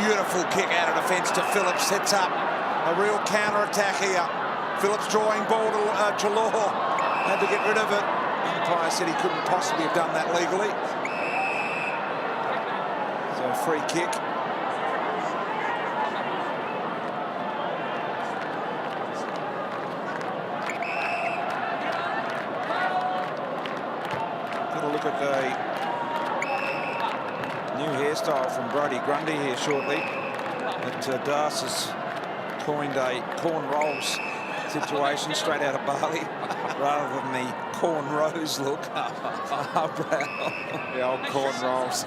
Beautiful kick out of defence to Phillips, sets up a real counter-attack here. Phillips drawing ball to Jalor. Had to get rid of it. Umpire said he couldn't possibly have done that legally. So a free kick. Look at the new hairstyle from Brody Grundy here shortly. That Das has coined a corn rolls situation straight out of Bali rather than the corn rose look. The old corn rolls.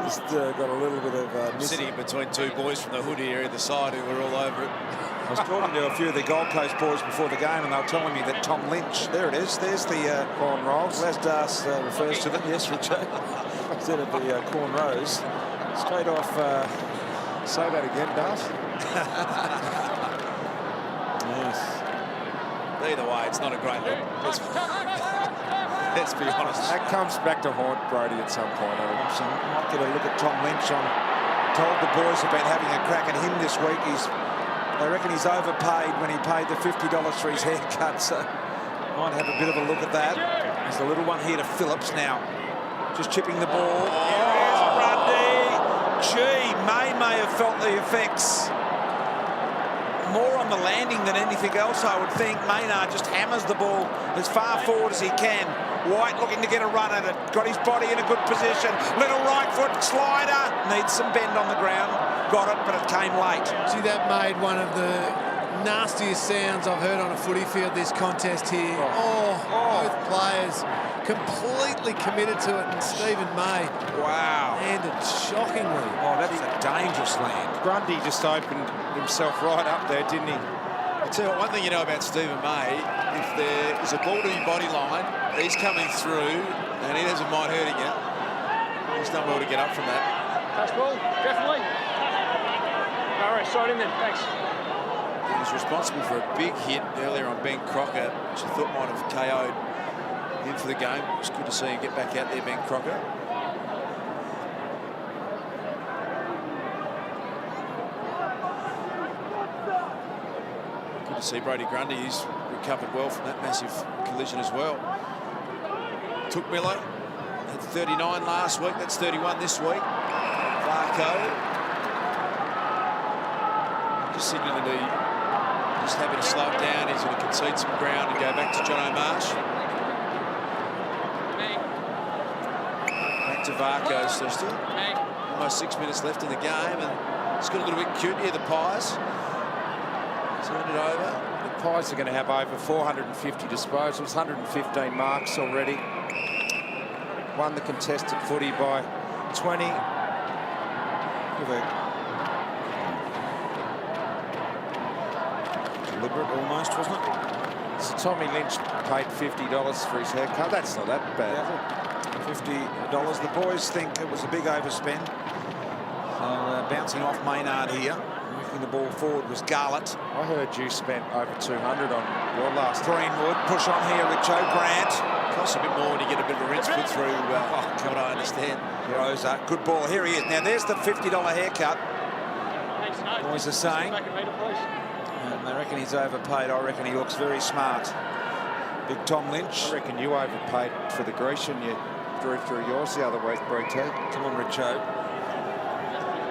Just got a little bit of Sitting between two boys from the hood here either side who were all over it. I was talking to a few of the Gold Coast boys before the game, and they were telling me that Tom Lynch, there it is, there's the corn rolls, as Das refers to them, yes, Richard, instead of the corn rose. Straight off, Say that again, Das. yes. Either way, it's not a great look. Let's be honest. That comes back to haunt Brody at some point. So might get a look at Tom Lynch on. Told the boys about having a crack at him this week. They reckon he's overpaid when he paid the $50 for his haircut, so might have a bit of a look at that. There's a little one here to Phillips now. Just chipping the ball. Here's Grundy. Gee, may have felt the effects. More on the landing than anything else, I would think. Maynard just hammers the ball as far forward as he can. White looking to get a run at it. Got his body in a good position. Little right foot slider. Needs some bend on the ground. Got it, but it came late. See, that made one of the nastiest sounds I've heard on a footy field this contest here. Both players completely committed to it, and Stephen May landed shockingly. Oh, that's a dangerous land. Grundy just opened himself right up there, didn't he? I'll tell you what, one thing you know about Stephen May, if there is a ball to your body line, he's coming through and he doesn't mind hurting you. He's done well to get up from that. Touch ball, definitely. All right, slide in then, thanks. He was responsible for a big hit earlier on Ben Crocker, which I thought might have KO'd him for the game. It was good to see him get back out there, Ben Crocker. Good to see Brody Grundy. He's recovered well from that massive collision as well. Took Miller at 39 last week. That's 31 this week. Varco just signaling the Just happy to slow it down. He's going to concede some ground and go back to John O'Marsh. Back to Varco. So still almost 6 minutes left in the game, and it's got a little bit cute here, the Pies. Turned it over. The Pies are going to have over 450 disposals, 115 marks already. Won the contested footy by 20. Deliberate almost, wasn't it? So Tommy Lynch paid $50 for his haircut. That's not that bad, is it? $50. The boys think it was a big overspend. So bouncing off Maynard here. Moving the ball forward was Garlett. I heard you spent over 200 on your last. Greenwood, push on here, Richo. Grant. Costs a bit more when you get a bit of a rinse put through, what I understand. Rosa, good ball. Here he is. Now there's the $50 haircut. Boys are saying. And they reckon he's overpaid. I reckon he looks very smart. Big Tom Lynch. I reckon you overpaid for the Grecian. You drew through yours the other week, Brito. Come on, Richo.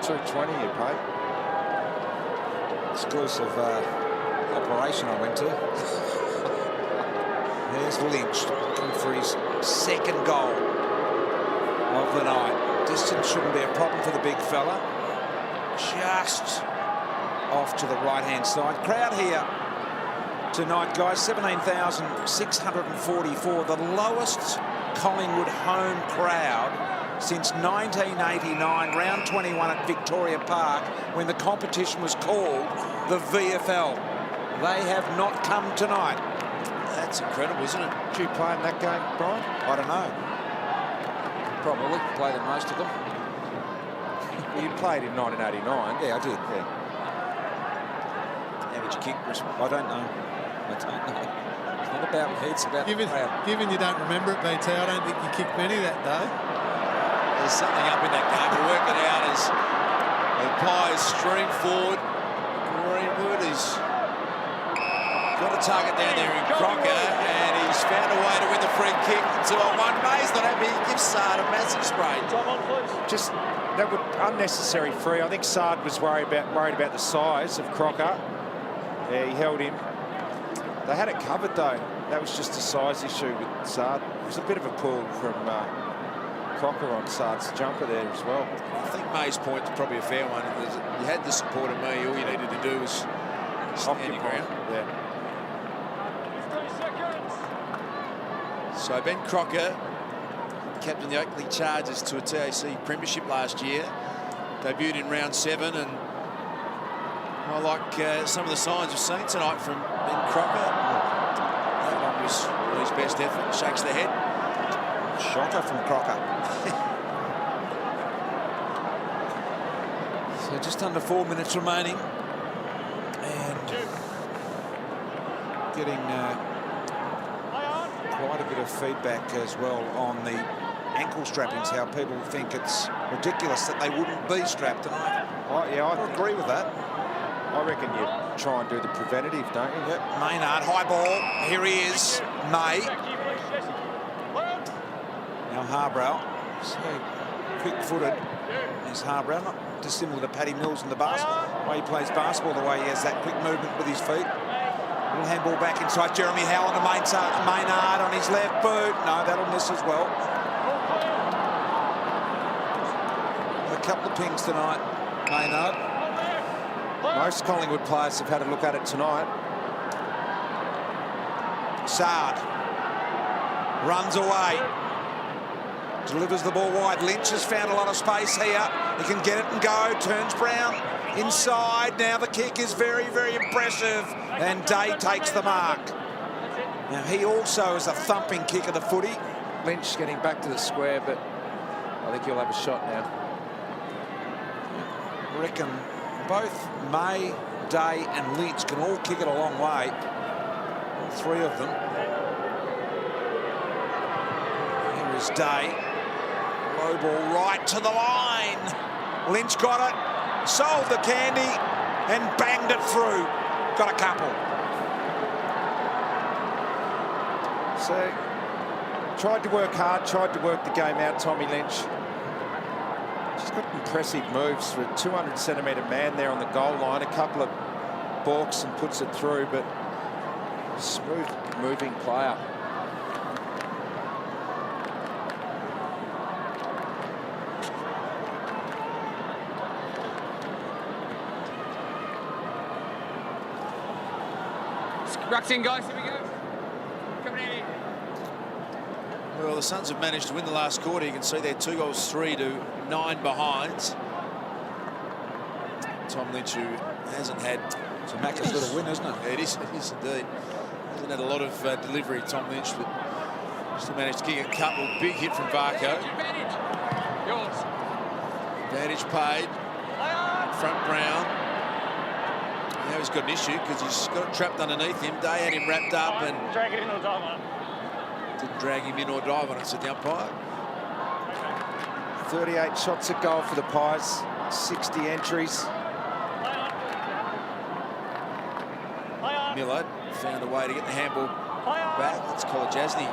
$220 you paid. Exclusive operation I went to. There's Lynch looking for his second goal of the night. Distance shouldn't be a problem for the big fella. Just off to the right-hand side. Crowd here tonight, guys, 17,644. The lowest Collingwood home crowd since 1989, round 21 at Victoria Park, when the competition was called the VFL. They have not come tonight. That's incredible, isn't it? Did you play in that game, Brian? I don't know. Probably played in most of them. Well, you played in 1989. Yeah, I did. Yeah. How did you kick, Chris? I don't know. I don't know. It's not about me, it's about the crowd. Given you don't remember it, BT, I don't think you kicked many that day. There's something up in that game. We'll work it out as the Pies stream forward. Greenwood has got a target down there in Crocker, and he's found a way to win the free kick to one. May's not happy. He gives Sard a massive spray. Just that would unnecessary free. I think Sard was worried about the size of Crocker. Yeah, he held him. They had it covered though. That was just a size issue with Sard. It was a bit of a pull from Crocker on Sard's jumper there as well. I think May's point is probably a fair one. You had the support of me. All you needed to do was stand your ground. Yeah. So Ben Crocker captained the Oakley Chargers to a TAC premiership last year. Debuted in round 7, and I like some of the signs we've seen tonight from Ben Crocker. That one was his best effort. Shakes the head. Shocker from Crocker. So just under 4 minutes remaining. And getting quite a bit of feedback as well on the ankle strappings, how people think it's ridiculous that they wouldn't be strapped. And I agree with that. I reckon you try and do the preventative, don't you? Yep. Maynard, high ball. Here he is. May. Now Harbrow. So quick-footed is Harbrow. Not dissimilar to Paddy Mills in the basketball. The way he plays basketball, the way he has that quick movement with his feet. Little handball back inside. Jeremy Howland to Maynard on his left boot. No, that'll miss as well. A couple of pings tonight, Maynard. Most Collingwood players have had a look at it tonight. Sard runs away. Delivers the ball wide. Lynch has found a lot of space here. He can get it and go. Turns Brown inside. Now the kick is very, very impressive. And Day takes the mark. Now he also is a thumping kick of the footy. Lynch getting back to the square, but I think he'll have a shot now. I reckon both May, Day and Lynch can all kick it a long way. All three of them. Here is Day. Low ball right to the line. Lynch got it, sold the candy and banged it through. Got a couple. So, tried to work hard, tried to work the game out, Tommy Lynch. She's got impressive moves for a 200-centimetre man there on the goal line. A couple of balks and puts it through, but smooth moving player. Rucks in, guys. Here we go. Coming in. Well, the Suns have managed to win the last quarter. You can see they're 2 goals 3 to 9 behind. Tom Lynch, who hasn't had... It's a Macca's little win, isn't it? Yeah, it is indeed. Hasn't had a lot of delivery, Tom Lynch, but still managed to kick a couple. Big hit from Varco. Advantage. Yours. Advantage paid. Front Brown. Now he's got an issue because he's got it trapped underneath him. Day had him wrapped up and Drag it in or dive on it. didn't drag him in or dive on it, said the umpire. 38 shots at goal for the Pies, 60 entries. Miller found a way to get the handball back. That's Kolajasny.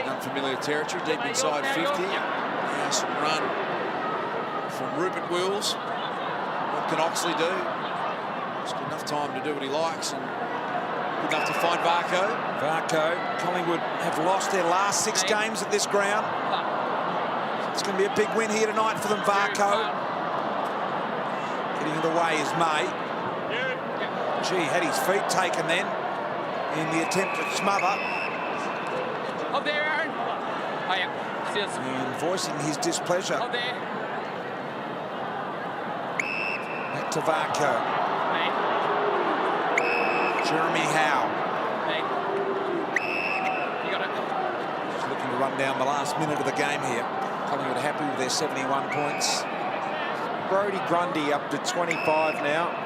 Unfamiliar territory, deep inside 50. Now some run from Rupert Wills. What can Oxley do? He's got enough time to do what he likes and good enough to find Varco. Varco, Collingwood have lost their last 6 games at this ground. It's going to be a big win here tonight for them, Varco. Getting in the way is May. Gee, had his feet taken then in the attempt to smother. Up there, Aaron. Oh, yeah. Steals. And voicing his displeasure. Up there. Back to Varco. Mate. Jeremy Howe. Mate. You got it. Just looking to run down the last minute of the game here. Collingwood happy with their 71 points. Brodie Grundy up to 25 now.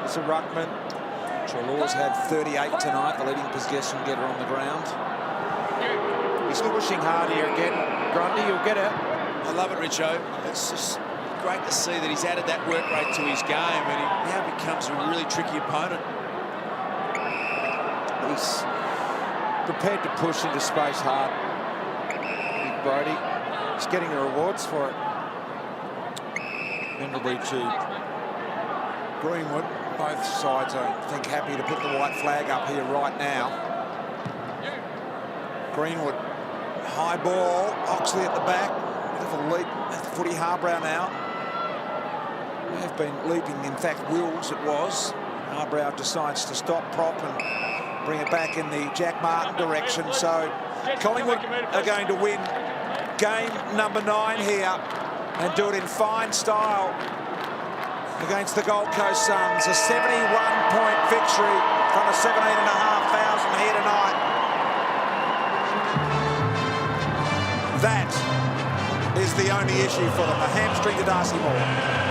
It's a ruckman. Treloar's had 38 tonight, the leading possession getter on the ground. He's pushing hard here again. Grundy, you'll get it. I love it, Richo. It's just great to see that he's added that work rate to his game and he now becomes a really tricky opponent. He's prepared to push into space hard. Big Brodie. He's getting the rewards for it. Pendlebury to Greenwood. Both sides, I think, happy to put the white flag up here right now. Greenwood, high ball. Oxley at the back. Bit of a leap at the footy. Harbrow now. They have been leaping. In fact, Wills it was. Harbrow decides to stop prop and bring it back in the Jack Martin direction. So Collingwood are going to win game number 9 here and do it in fine style against the Gold Coast Suns. A 71-point victory from the 17,500 here tonight. That is the only issue for them, a hamstring to Darcy Moore.